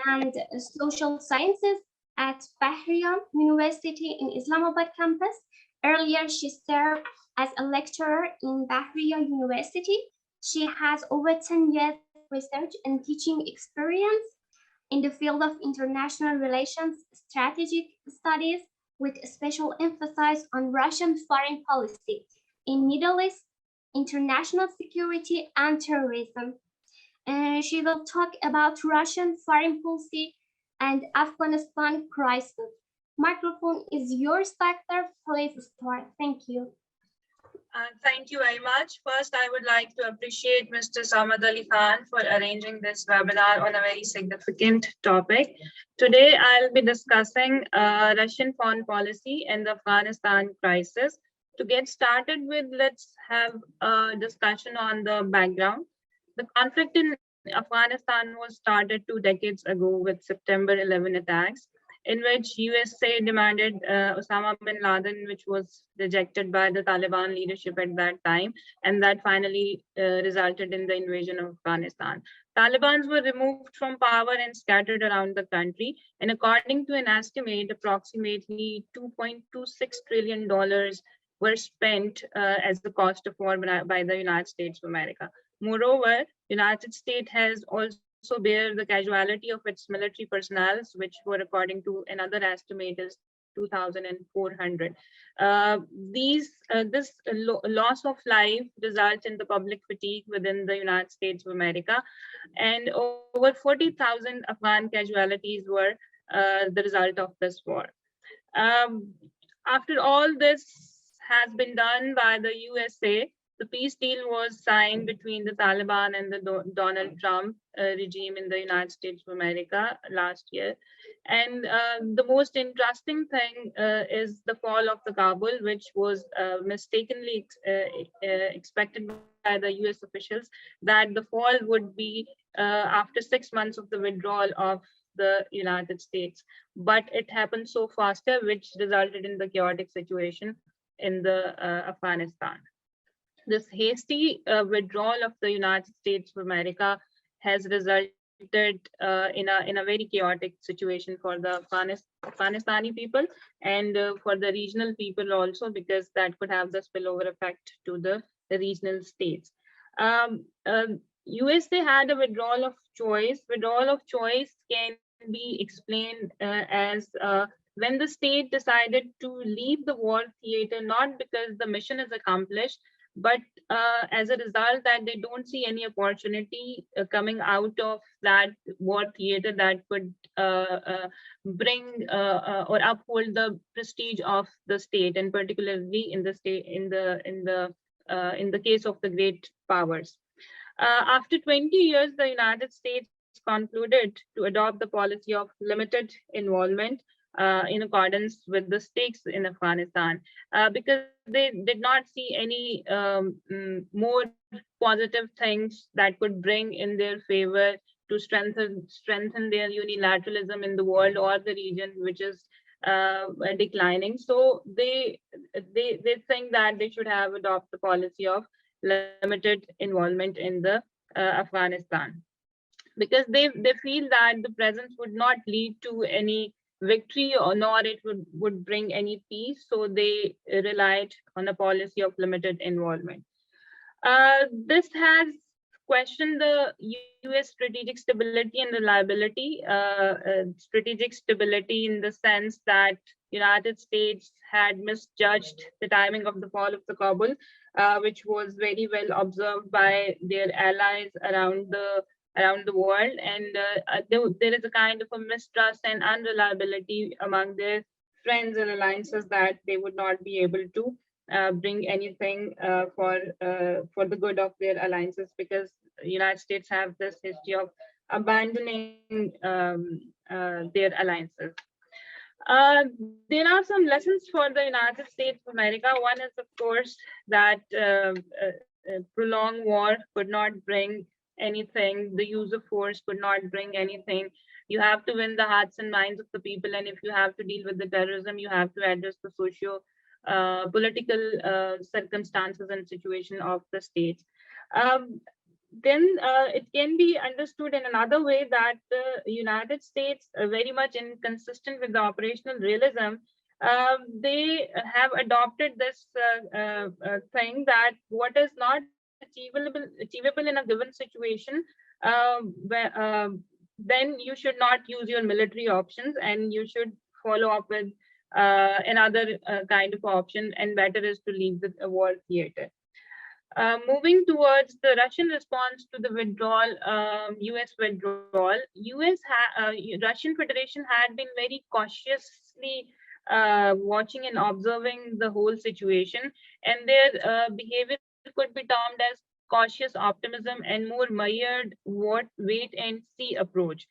and Social Sciences at Bahria University in Islamabad campus. Earlier, she served as a lecturer in Bahria University. She has over 10 years of research and teaching experience in the field of international relations, strategic studies, with a special emphasis on Russian foreign policy in Middle East, international security, and terrorism. She will talk about Russian foreign policy and Afghanistan crisis. Microphone is yours, Doctor. Please start. Thank you. Thank you very much. First, I would like to appreciate Mr. Samad Ali Khan for arranging this webinar on a very significant topic. Today, I'll be discussing Russian foreign policy and the Afghanistan crisis. To get started with, let's have a discussion on the background. The conflict in Afghanistan was started 2 decades ago with September 11 attacks, in which USA demanded Osama bin Laden, which was rejected by the Taliban leadership at that time, and that finally resulted in the invasion of Afghanistan. Talibans were removed from power and scattered around the country, and according to an estimate, approximately $2.26 trillion were spent as the cost of war by the United States of America. Moreover, United States has also bear the casualty of its military personnel, which were, according to another estimate, is 2,400. This loss of life results in the public fatigue within the United States of America, and over 40,000 Afghan casualties were the result of this war. After all this has been done by the USA, the peace deal was signed between the Taliban and the Donald Trump regime in the United States of America last year. And the most interesting thing is the fall of the Kabul, which was mistakenly expected by the US officials, that the fall would be after 6 months of the withdrawal of the United States. But it happened so faster, which resulted in the chaotic situation in the Afghanistan. This hasty withdrawal of the United States of America has resulted in a very chaotic situation for the Afghanistani people and for the regional people also, because that could have the spillover effect to the regional states. USA had a withdrawal of choice. Withdrawal of choice can be explained as when the state decided to leave the war theater, not because the mission is accomplished, but as a result that they don't see any opportunity coming out of that war theater that could bring or uphold the prestige of the state, and particularly in the state in the case of the great powers. After 20 years, the United States concluded to adopt the policy of limited involvement in accordance with the stakes in Afghanistan, because they did not see any more positive things that could bring in their favor to strengthen their unilateralism in the world or the region, which is declining. So they think that they should have adopted the policy of limited involvement in the Afghanistan, because they feel that the presence would not lead to any victory, or nor it would bring any peace. So they relied on a policy of limited involvement. This has questioned the US strategic stability and reliability. Strategic stability in the sense that United States had misjudged the timing of the fall of the Kabul, which was very well observed by their allies around the world, and there is a kind of a mistrust and unreliability among their friends and alliances that they would not be able to bring anything for the good of their alliances, because the United States have this history of abandoning their alliances. There are some lessons for the United States of America. One is, of course, that prolonged war could not bring anything. The use of force could not bring anything. You have to win the hearts and minds of the people, and if you have to deal with the terrorism, you have to address the political circumstances and situation of the states. Then it can be understood in another way that the United States, very much inconsistent with the operational realism, they have adopted this thing that what is not achievable in a given situation, then you should not use your military options, and you should follow up with another kind of option, and better is to leave the war theater. Moving towards the Russian response to the withdrawal, US withdrawal, Russian Federation had been very cautiously watching and observing the whole situation, and their behavior could be termed as cautious optimism and more mired wait and see approach.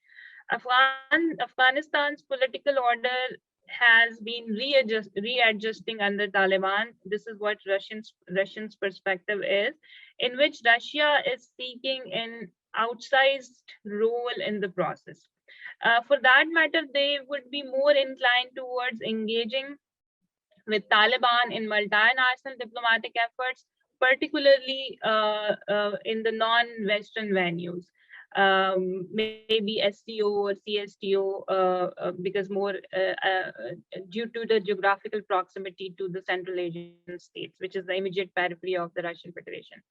Afghanistan's political order has been readjusting under Taliban. This is what Russians' perspective is, in which Russia is seeking an outsized role in the process. For that matter, they would be more inclined towards engaging with Taliban in multinational diplomatic efforts, particularly in the non-Western venues. Maybe SCO or CSTO, because more due to the geographical proximity to the Central Asian states, which is the immediate periphery of the Russian Federation.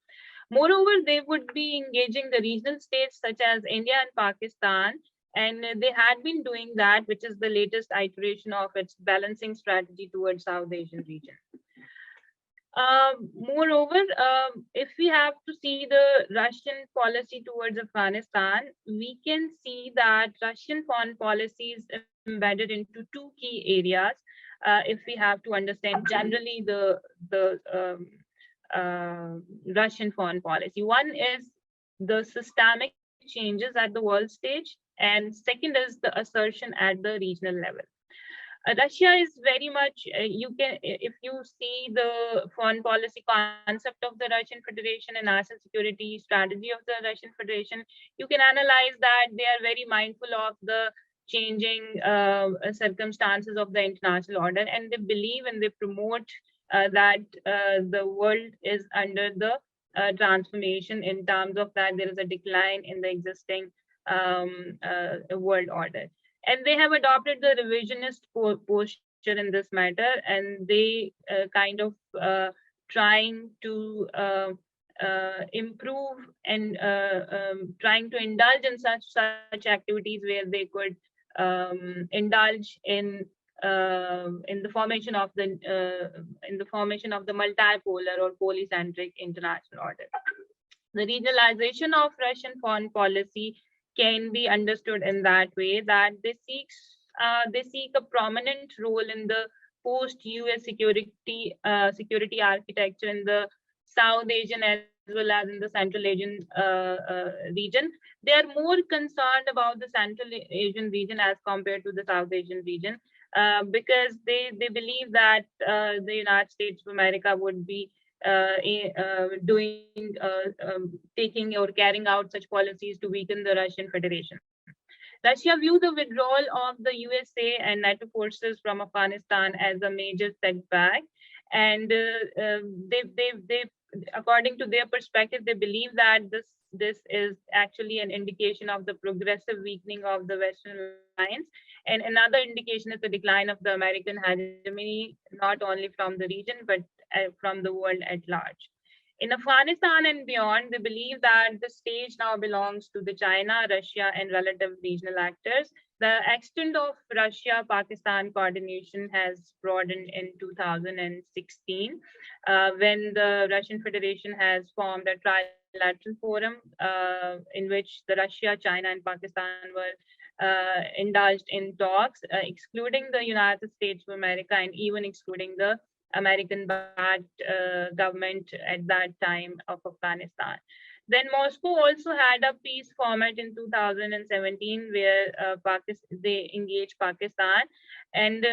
Moreover, they would be engaging the regional states such as India and Pakistan, and they had been doing that, which is the latest iteration of its balancing strategy towards South Asian region. Moreover, if we have to see the Russian policy towards Afghanistan, we can see that Russian foreign policy is embedded into two key areas. If we have to understand generally the Russian foreign policy, one is the systemic changes at the world stage, and second is the assertion at the regional level. Russia is very much, if you see the foreign policy concept of the Russian Federation and national security strategy of the Russian Federation, you can analyze that they are very mindful of the changing circumstances of the international order, and they believe and they promote that the world is under the transformation. In terms of that, there is a decline in the existing world order. And they have adopted the revisionist posture in this matter, and they kind of trying to improve and trying to indulge in such activities where they could indulge in the formation of the multipolar or polycentric international order. The regionalization of Russian foreign policy can be understood in that way, that they seek a prominent role in the post-US security architecture in the South Asian area well as in the Central Asian region. They are more concerned about the Central Asian region as compared to the South Asian region, because they believe that the United States of America would be taking or carrying out such policies to weaken the Russian Federation. Russia views the withdrawal of the USA and NATO forces from Afghanistan as a major setback, and they according to their perspective, they believe that this is actually an indication of the progressive weakening of the Western alliance, and another indication is the decline of the American hegemony, not only from the region but from the world at large. In Afghanistan and beyond, they believe that the stage now belongs to the China, Russia, and relative regional actors. The extent of Russia-Pakistan coordination has broadened in 2016, when the Russian Federation has formed a trilateral forum in which the Russia, China, and Pakistan were indulged in talks, excluding the United States of America and even excluding the American-backed government at that time of Afghanistan. Then Moscow also had a peace format in 2017 where they engaged Pakistan, and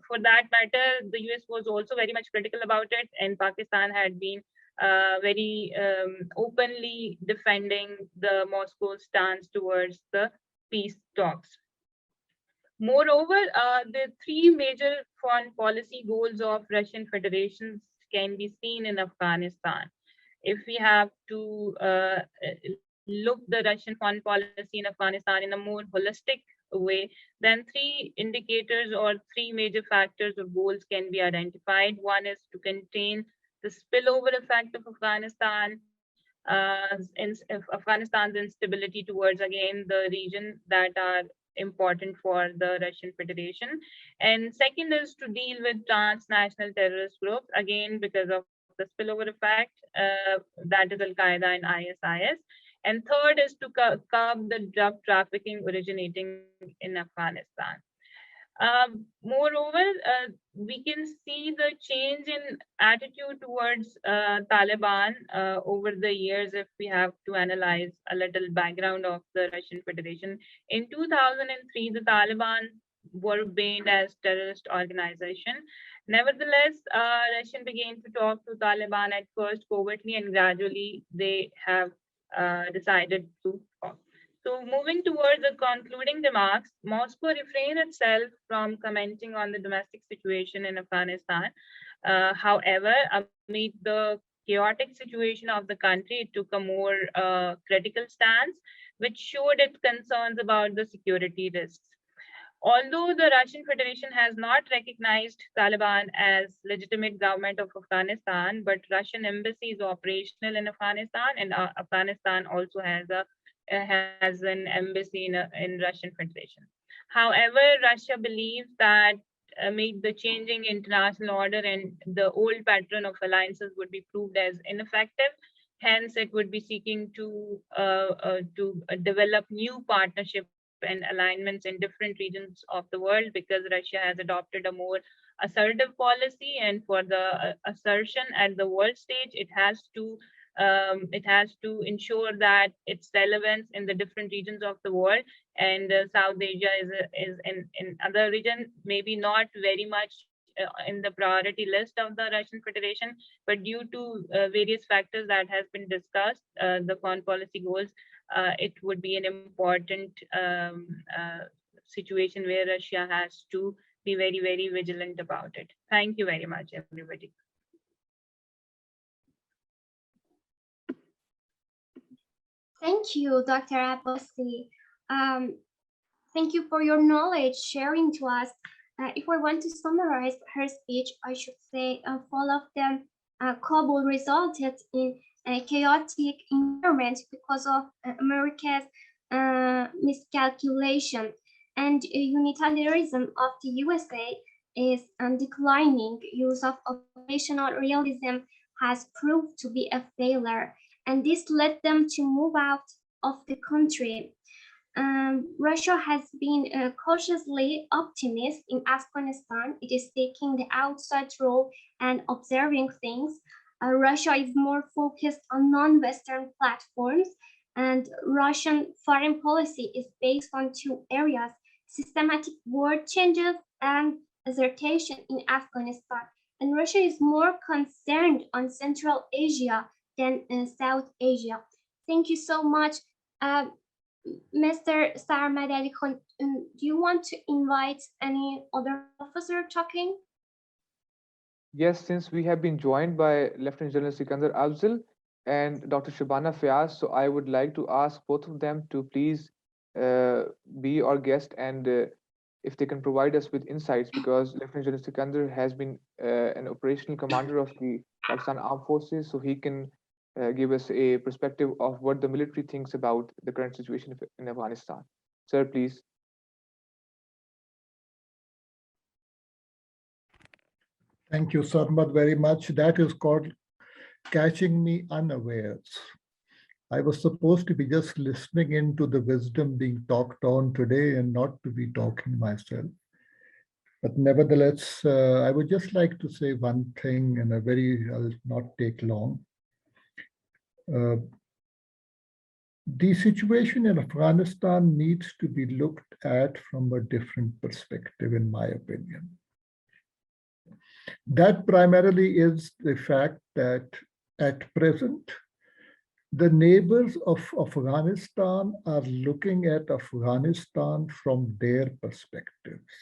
for that matter, the US was also very much critical about it, and Pakistan had been very openly defending the Moscow stance towards the peace talks. Moreover, the three major foreign policy goals of Russian Federation can be seen in Afghanistan. If we have to look the Russian foreign policy in Afghanistan in a more holistic way, then three indicators or three major factors or goals can be identified. One is to contain the spillover effect of Afghanistan, Afghanistan's instability towards, again, the region that are important for the Russian Federation. And second is to deal with transnational terrorist groups, again, because of the spillover effect, that is Al-Qaeda and ISIS. And third is to curb the drug trafficking originating in Afghanistan. Moreover, we can see the change in attitude towards Taliban over the years if we have to analyze a little background of the Russian Federation. In 2003, the Taliban were banned as terrorist organization. Nevertheless, Russian began to talk to Taliban at first covertly, and gradually they have decided to talk. So moving towards the concluding remarks, Moscow refrained itself from commenting on the domestic situation in Afghanistan. However, amid the chaotic situation of the country, it took a more critical stance, which showed its concerns about the security risks. Although the Russian Federation has not recognized Taliban as legitimate government of Afghanistan, but Russian embassy is operational in Afghanistan, and Afghanistan also has an embassy in Russian Federation. However, Russia believes that amid the changing international order and the old pattern of alliances would be proved as ineffective. Hence, it would be seeking to develop new partnership and alignments in different regions of the world, because Russia has adopted a more assertive policy, and for the assertion at the world stage, it has to ensure that its relevance in the different regions of the world, and South Asia is in other region, maybe not very much in the priority list of the Russian Federation, but due to various factors that has been discussed, the foreign policy goals, it would be an important situation where Russia has to be very, very vigilant about it. Thank you very much, everybody. Thank you, Dr. Abbasi. Thank you for your knowledge sharing to us. If I want to summarize her speech, I should say all of them, Kabul resulted in a chaotic environment because of America's miscalculation, and unilateralism of the USA is declining. Use of operational realism has proved to be a failure, and this led them to move out of the country. Russia has been cautiously optimistic in Afghanistan. It is taking the outside role and observing things. Russia is more focused on non-Western platforms, and Russian foreign policy is based on two areas: systematic word changes and assertion in Afghanistan. And Russia is more concerned on Central Asia than in South Asia. Thank you so much. Mr. Sarmad Ali Khan, do you want to invite any other officer talking? Yes, since we have been joined by Lieutenant General Sikandar Afzal and Dr. Shabana Fayaz, so I would like to ask both of them to please be our guest, and if they can provide us with insights, because Lieutenant General Sikandar has been an operational commander of the Pakistan Armed Forces, so he can give us a perspective of what the military thinks about the current situation in Afghanistan. Sir, please. Thank you, Sarmad, very much. That is called catching me unawares. I was supposed to be just listening into the wisdom being talked on today and not to be talking myself. But nevertheless, I would just like to say one thing, and I'll not take long. The situation in Afghanistan needs to be looked at from a different perspective, in my opinion. That primarily is the fact that at present, the neighbors of Afghanistan are looking at Afghanistan from their perspectives.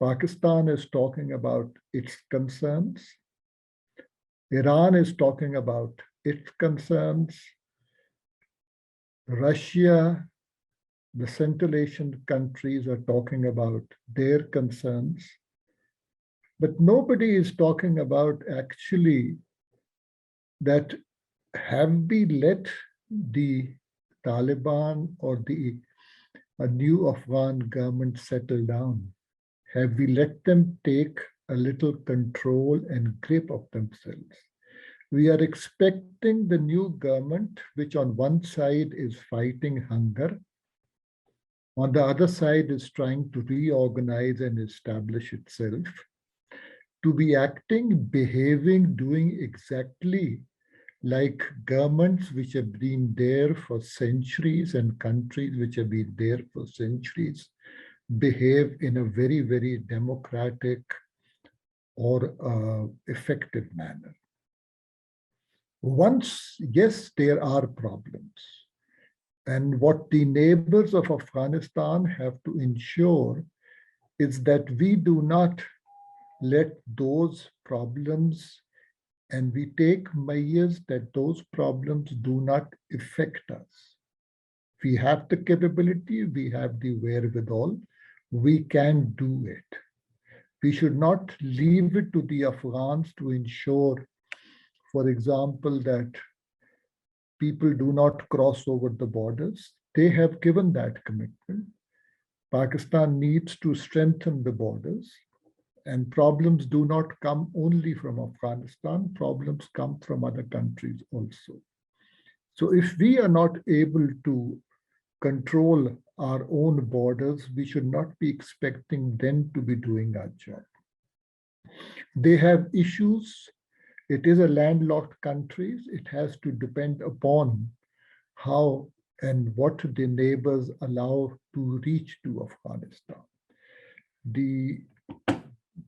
Pakistan is talking about its concerns. Iran is talking about its concerns. Russia, the Central Asian countries are talking about their concerns. But nobody is talking about actually that have we let the Taliban or a new Afghan government settle down? Have we let them take a little control and grip of themselves? We are expecting the new government, which on one side is fighting hunger, on the other side is trying to reorganize and establish itself, to be acting, behaving, doing exactly like governments which have been there for centuries and countries which have been there for centuries behave in a very, very democratic or effective manner. Yes, there are problems. And what the neighbors of Afghanistan have to ensure is that we do not let those problems, and we take measures that those problems do not affect us. We have the capability, we have the wherewithal, we can do it. We should not leave it to the Afghans to ensure, for example, that people do not cross over the borders. They have given that commitment. Pakistan needs to strengthen the borders. And problems do not come only from Afghanistan, problems come from other countries also. So if we are not able to control our own borders, we should not be expecting them to be doing our job. They have issues. It is a landlocked country. It has to depend upon how and what the neighbors allow to reach to Afghanistan. The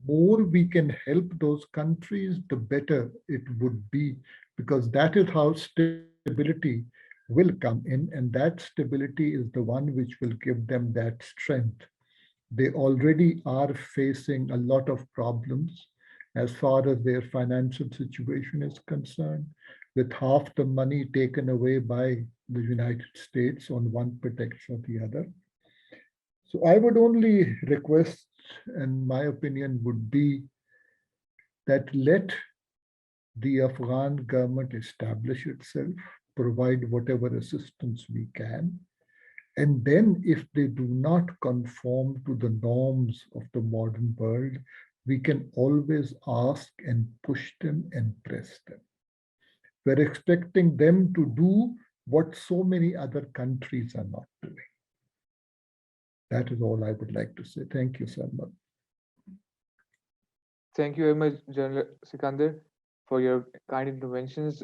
more we can help those countries, the better it would be, because that is how stability will come in, and that stability is the one which will give them that strength. They already are facing a lot of problems as far as their financial situation is concerned, with half the money taken away by the United States on one pretext or the other. So I would only request, and my opinion would be, that let the Afghan government establish itself, provide whatever assistance we can. And then if they do not conform to the norms of the modern world, we can always ask and push them and press them. We're expecting them to do what so many other countries are not doing. That is all I would like to say. Thank you, Salman. Thank you very much, General Sikandar. for your kind interventions.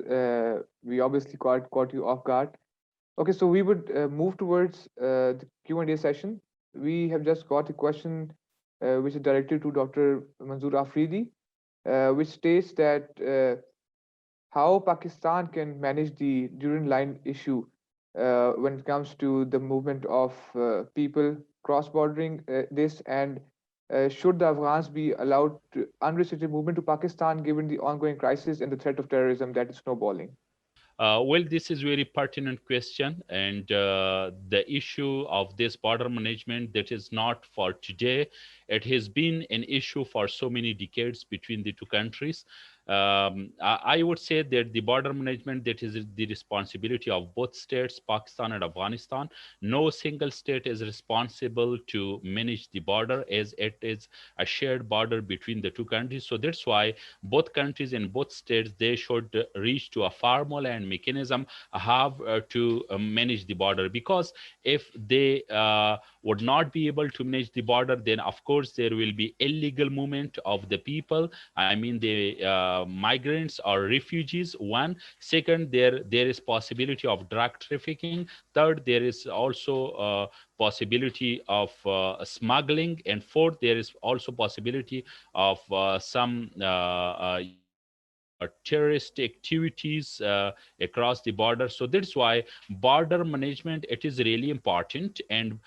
We obviously caught you off guard. Okay, so we would move towards the Q&A session. We have just got a question which is directed to Dr. Manzoor Afridi, which states that how Pakistan can manage the Durand line issue when it comes to the movement of people cross-bordering this, and should the Afghans be allowed unrestricted movement to Pakistan given the ongoing crisis and the threat of terrorism that is snowballing? Well, this is very pertinent question, and the issue of this border management that is not for today. It has been an issue for so many decades between the two countries. I would say that the border management that is the responsibility of both states, Pakistan and Afghanistan. No single state is responsible to manage the border, as it is a shared border between the two countries. So that's why both countries and both states, they should reach to a formula and mechanism have to manage the border, because if they would not be able to manage the border, then of course there will be illegal movement of the people. I mean the migrants or refugees. One, second, there is possibility of drug trafficking. Third, there is also possibility of smuggling, and fourth, there is also possibility of some terrorist activities across the border. So that's why border management, it is really important, and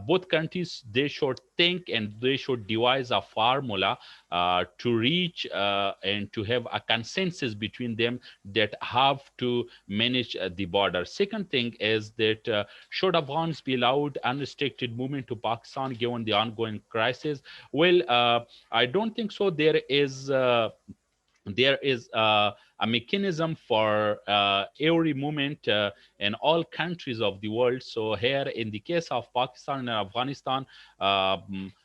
both countries, they should think and they should devise a formula to reach and to have a consensus between them that have to manage the border. Second thing is that should Afghans be allowed unrestricted movement to Pakistan given the ongoing crisis? Well, I don't think so. There is a mechanism for every movement in all countries of the world. So here, in the case of Pakistan and Afghanistan,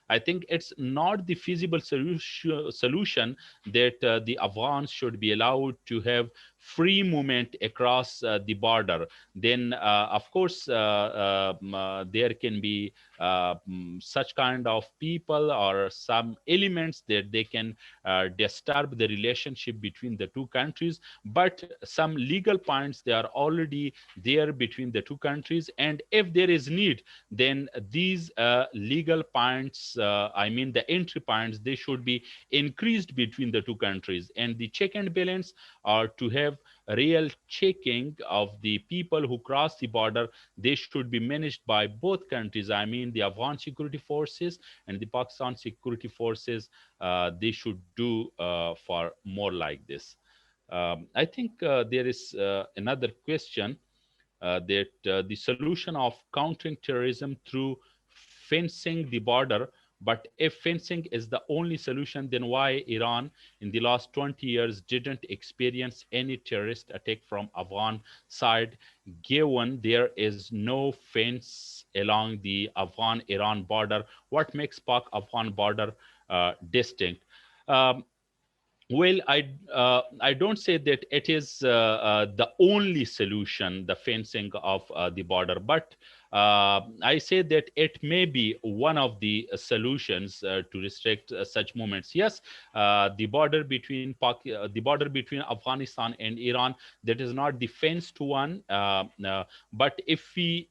I think it's not the feasible solution that the Afghans should be allowed to have free movement across the border. Then, of course, there can be such kind of people or some elements that they can disturb the relationship between the two countries. But some legal points, they are already there between the two countries, and if there is need, then these legal points, I mean the entry points, they should be increased between the two countries. And the check and balance are to have real checking of the people who cross the border. They should be managed by both countries. I mean the Afghan security forces and the Pakistan security forces. They should do for more like this. I think there is another question that the solution of countering terrorism through fencing the border. But if fencing is the only solution, then why Iran in the last 20 years didn't experience any terrorist attack from Afghan side, given there is no fence along the Afghan-Iran border? What makes Pak-Afghan border distinct? Um, well, I don't say that it is the only solution, the fencing of the border, but I say that it may be one of the solutions to restrict such movements. Yes, the border between Afghanistan and Iran, that is not the fenced one. But if we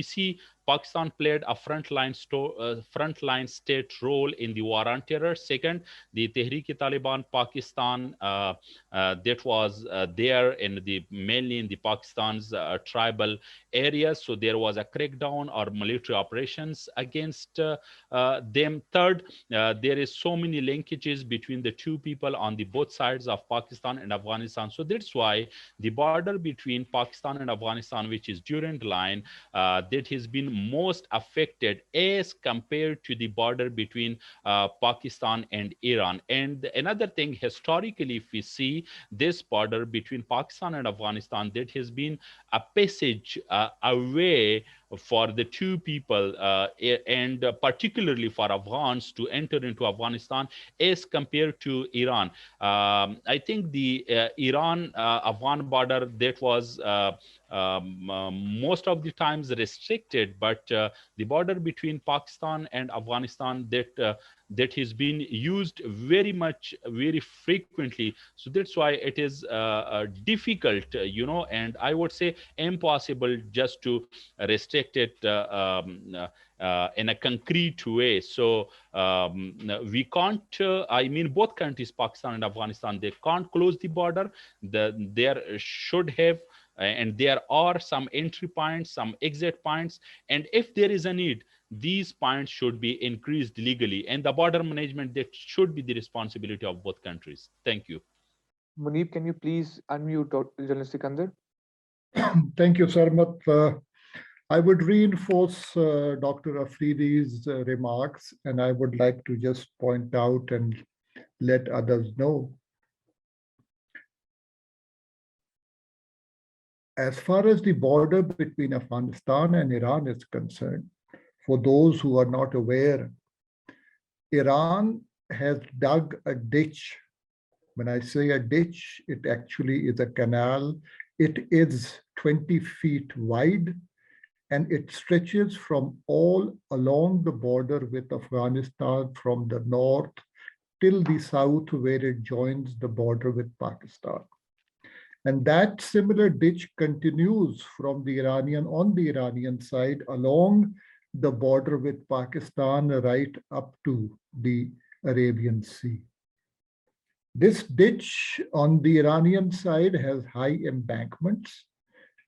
see, Pakistan played a frontline state role in the war on terror. Second, the Tehrik-e-Taliban Pakistan, that was there in the mainly in the Pakistan's tribal areas. So there was a crackdown or military operations against them. Third, there is so many linkages between the two people on the both sides of Pakistan and Afghanistan. So that's why the border between Pakistan and Afghanistan, which is Durand line, that has been most affected as compared to the border between Pakistan and Iran. And another thing, historically, if we see this border between Pakistan and Afghanistan, that has been a passage away for the two people, and particularly for Afghans to enter into Afghanistan as compared to Iran. I think the Iran-Afghan border, that was most of the times restricted, but the border between Pakistan and Afghanistan that has been used very much, very frequently. So that's why it is difficult, and I would say impossible just to restrict it in a concrete way. So we can't, I mean, both countries, Pakistan and Afghanistan, they can't close the border. There should have and there are some entry points, some exit points, and if there is a need, these points should be increased legally, and the border management, that should be the responsibility of both countries. Thank you. Munib, can you please unmute Journalist Sikandar? Thank you, Sarmat. I would reinforce Dr. Afridi's remarks, and I would like to just point out and let others know. As far as the border between Afghanistan and Iran is concerned, for those who are not aware, Iran has dug a ditch. When I say a ditch, it actually is a canal. It is 20 feet wide, and it stretches from all along the border with Afghanistan from the north till the south, where it joins the border with Pakistan. And that similar ditch continues from the on the Iranian side along the border with Pakistan right up to the Arabian Sea. This ditch on the Iranian side has high embankments,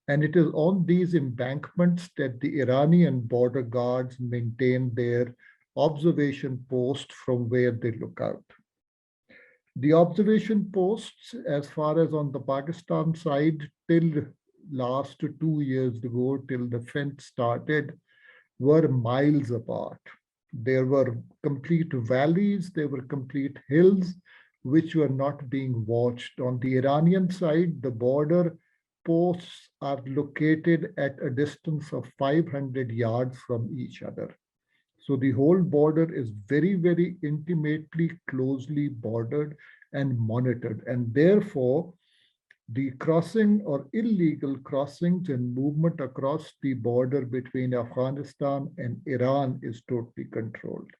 and it is on these embankments that the Iranian border guards maintain their observation post from where they look out. The observation posts, as far as on the Pakistan side, till last 2 years ago, till the fence started, were miles apart. There were complete valleys, there were complete hills, which were not being watched. On the Iranian side, the border posts are located at a distance of 500 yards from each other. So the whole border is very, very intimately, closely bordered and monitored. And therefore, the crossing or illegal crossings and movement across the border between Afghanistan and Iran is totally controlled.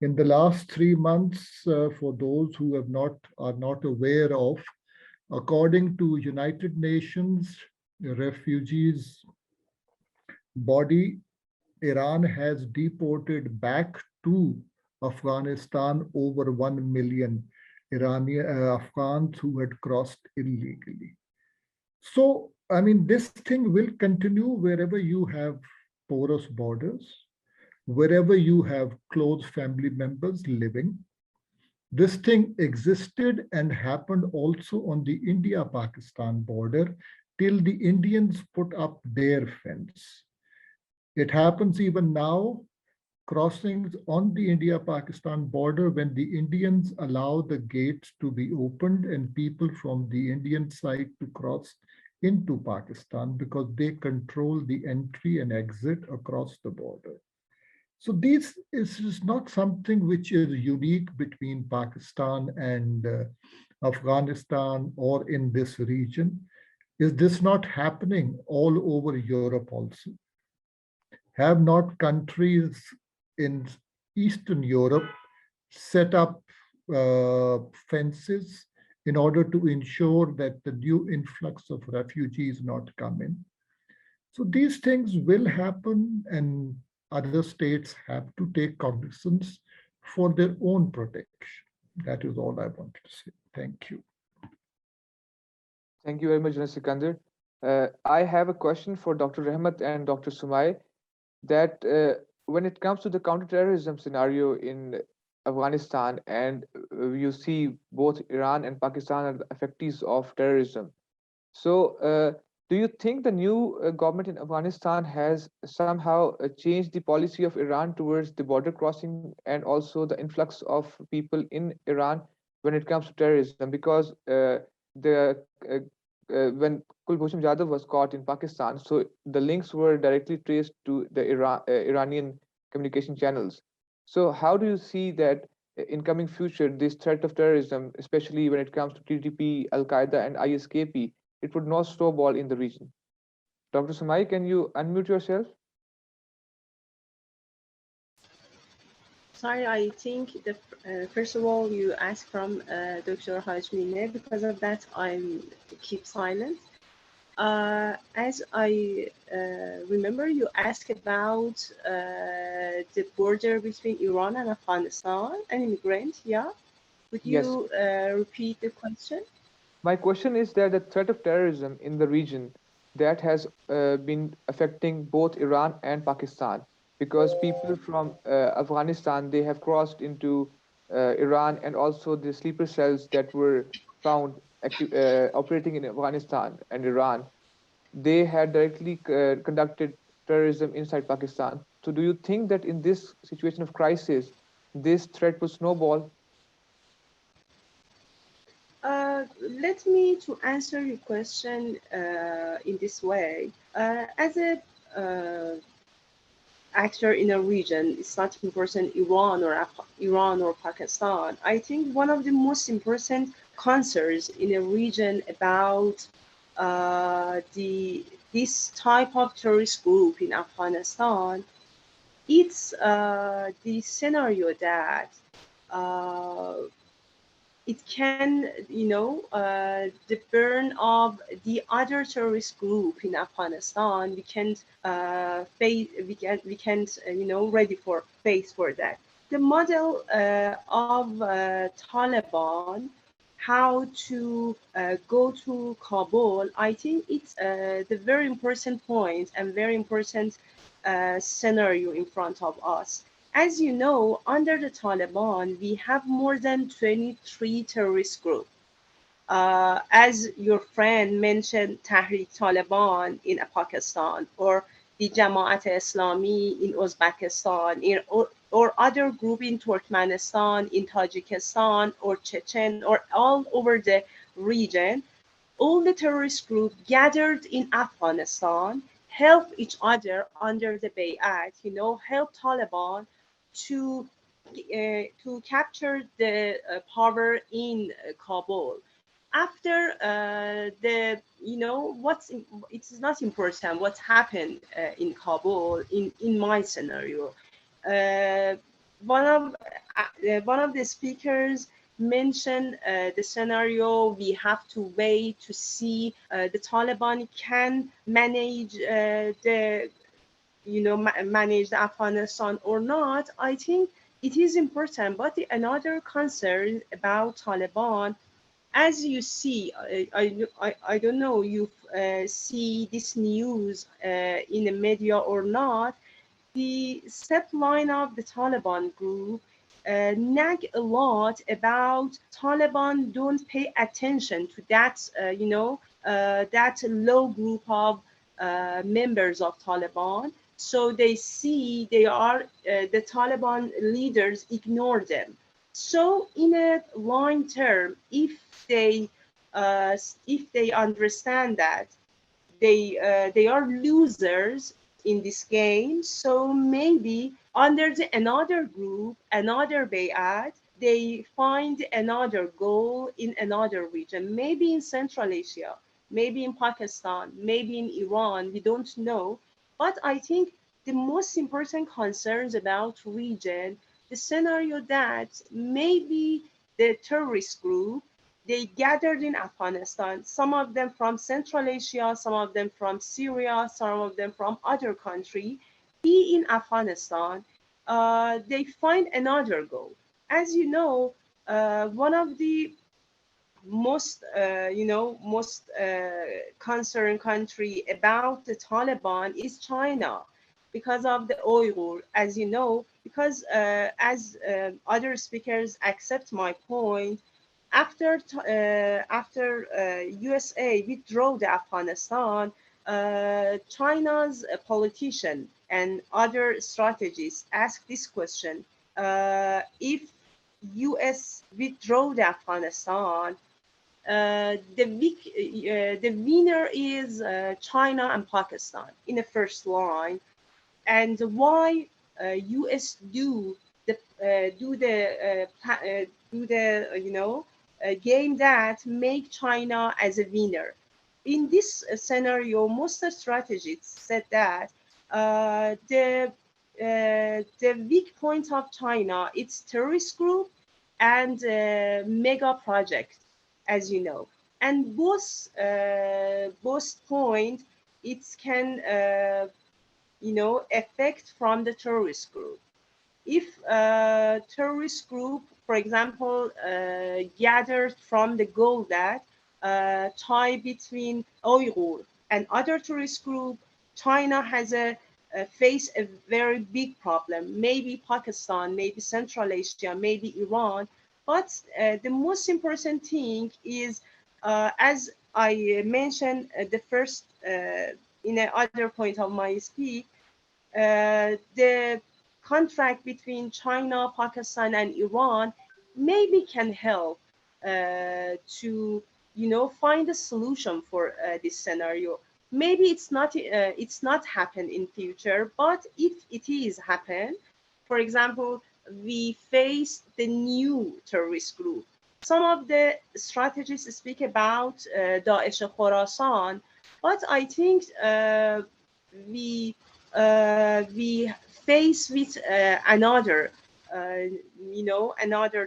In the last 3 months, for those who are not aware of, according to United Nations refugees body, Iran has deported back to Afghanistan over 1 million Iranian Afghans who had crossed illegally. So, I mean, this thing will continue wherever you have porous borders, wherever you have close family members living. This thing existed and happened also on the India-Pakistan border till the Indians put up their fence. It happens even now, crossings on the India-Pakistan border, when the Indians allow the gates to be opened and people from the Indian side to cross into Pakistan, because they control the entry and exit across the border. So this is not something which is unique between Pakistan and Afghanistan or in this region. Is this not happening all over Europe also? Have not countries in Eastern Europe set up fences in order to ensure that the new influx of refugees not come in? So these things will happen, and other states have to take cognizance for their own protection. That is all I wanted to say. Thank you. Thank you very much, Journalist Sikandar. I have a question for Dr. Rahmat and Dr. Sumai, that when it comes to the counterterrorism scenario in Afghanistan, and you see both Iran and Pakistan are the affectees of terrorism. So do you think the new government in Afghanistan has somehow changed the policy of Iran towards the border crossing and also the influx of people in Iran when it comes to terrorism? Because when Kulbhushan Jadhav was caught in Pakistan, so the links were directly traced to the Iranian communication channels. So how do you see that in coming future, this threat of terrorism, especially when it comes to TTP, Al-Qaeda and ISKP, it would not snowball in the region? Dr. Samai, can you unmute yourself? Sorry, I think the first of all you asked from Dr. Hajmine. Because of that, I keep silent. As I remember, you asked about the border between Iran and Afghanistan, an immigrant. Yeah, would Yes. you repeat the question? My question is that the threat of terrorism in the region that has been affecting both Iran and Pakistan, because people from Afghanistan, they have crossed into Iran, and also the sleeper cells that were found operating in Afghanistan and Iran, they had directly conducted terrorism inside Pakistan. So do you think that in this situation of crisis, this threat will snowball? Let me to answer your question in this way. As a actor in a region, it's not important Iran or Pakistan. I think one of the most important concerns in a region about the this type of terrorist group in Afghanistan, it's the scenario that uh, it can, the burn of the other terrorist group in Afghanistan. We can't face, we can't, ready for face for that. The model of Taliban, how to go to Kabul, I think it's the very important point and very important scenario in front of us. As you know, under the Taliban, we have more than 23 terrorist groups. As your friend mentioned, Tahrik Taliban in Pakistan, or the Jamaat Islami in Uzbekistan, or other group in Turkmenistan, in Tajikistan, or Chechen, or all over the region. All the terrorist groups gathered in Afghanistan help each other under the Bayat, help Taliban to capture the power in Kabul. After it's not important what happened in Kabul in my scenario. Uh, one of the speakers mentioned the scenario we have to wait to see the Taliban can manage manage Afghanistan or not. I think it is important. But another concern about Taliban, as you see, I don't know you see this news in the media or not. The step line of the Taliban group nag a lot about Taliban don't pay attention to that, that low group of members of Taliban. So they see they are the Taliban leaders ignore them. So in a long term, if they understand that they are losers in this game. So maybe under another group, another bayat, they find another goal in another region, maybe in Central Asia, maybe in Pakistan, maybe in Iran. We don't know. But I think the most important concerns about region, the scenario that maybe the terrorist group they gathered in Afghanistan, some of them from Central Asia, some of them from Syria, some of them from other country, be in Afghanistan, they find another goal. As you know, one of the most concerned country about the Taliban is China because of the Uyghur, as you know, because as other speakers accept my point, after USA withdrew the Afghanistan, China's politician and other strategists ask this question: if US withdraw the Afghanistan, the winner is China and Pakistan in the first line, and why US do the game that make China as a winner. in this scenario, most strategists said that the weak point of China, its terrorist group and mega project, as you know, and both point it can affect from the terrorist group. If a terrorist group, for example, gathered from the goal that tie between Uyghur and other terrorist group, China has face a very big problem. Maybe Pakistan, maybe Central Asia, maybe Iran. But the most important thing is, as I mentioned, the first in another point of my speech, the contract between China, Pakistan, and Iran maybe can help to find a solution for this scenario. Maybe it's not happen in future, but if it is happen, for example, we face the new terrorist group. Some of the strategists speak about Daesh Khorasan, but I think we face with another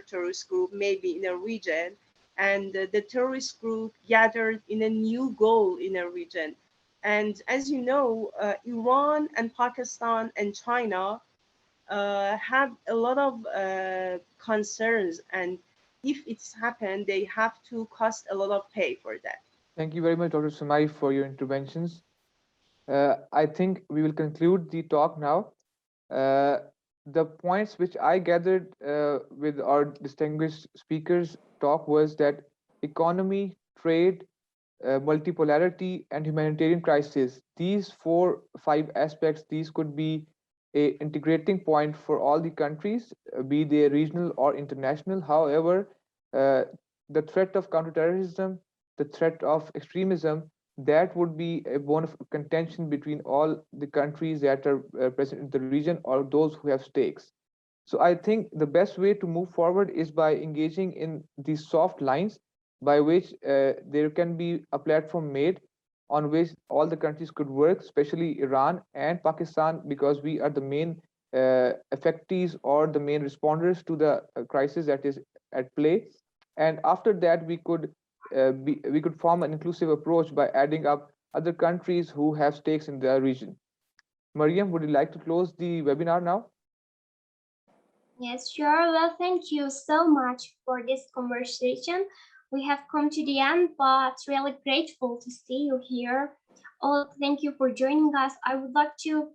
terrorist group, maybe in a region, and the terrorist group gathered in a new goal in a region. And as you know, Iran and Pakistan and China have a lot of concerns, and if it's happened, they have to cost a lot of pay for that. Thank you very much, Dr. Samai, for your interventions. I think we will conclude the talk now. The points which I gathered with our distinguished speakers' talk was that economy, trade, multipolarity, and humanitarian crisis, these 4-5 aspects, these could be a integrating point for all the countries, be they regional or international. However, the threat of counterterrorism, the threat of extremism, that would be a bone of contention between all the countries that are present in the region or those who have stakes. So I think the best way to move forward is by engaging in these soft lines by which there can be a platform made on which all the countries could work, especially Iran and Pakistan, because we are the main effectees or the main responders to the crisis that is at play. And after that, we could form an inclusive approach by adding up other countries who have stakes in the region. Mariam, would you like to close the webinar now? Yes, sure. Well, thank you so much for this conversation. We have come to the end, but really grateful to see you here. All, thank you for joining us. I would like to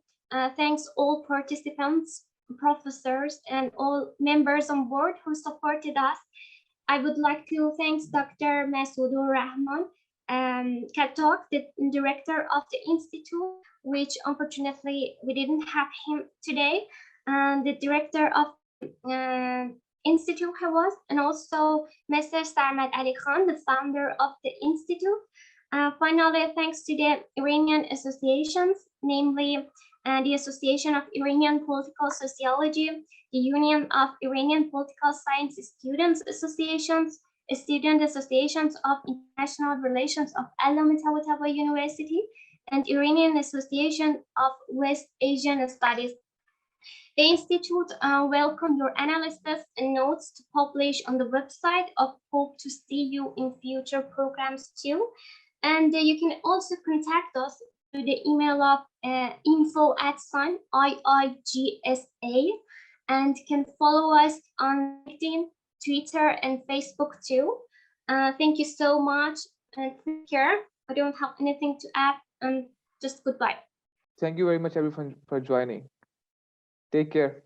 thank all participants, professors, and all members on board who supported us. I would like to thank Dr. Masoudur Rahman Katok, the director of the Institute, which unfortunately we didn't have him today, and the director of Institute was, and also Mr. Sarmad Ali Khan, the founder of the Institute. Finally, thanks to the Iranian associations, namely the Association of Iranian Political Sociology, the Union of Iranian Political Science Students Associations, Student Associations of International Relations of Allameh Tabataba'i University, and Iranian Association of West Asian Studies. The Institute welcomes your analysis and notes to publish on the website. Of hope to see you in future programs too. And you can also contact us through the email of info@IIGSA, and can follow us on LinkedIn, Twitter, and Facebook too. Thank you so much, and take care. I don't have anything to add, and just goodbye. Thank you very much, everyone, for joining. Take care.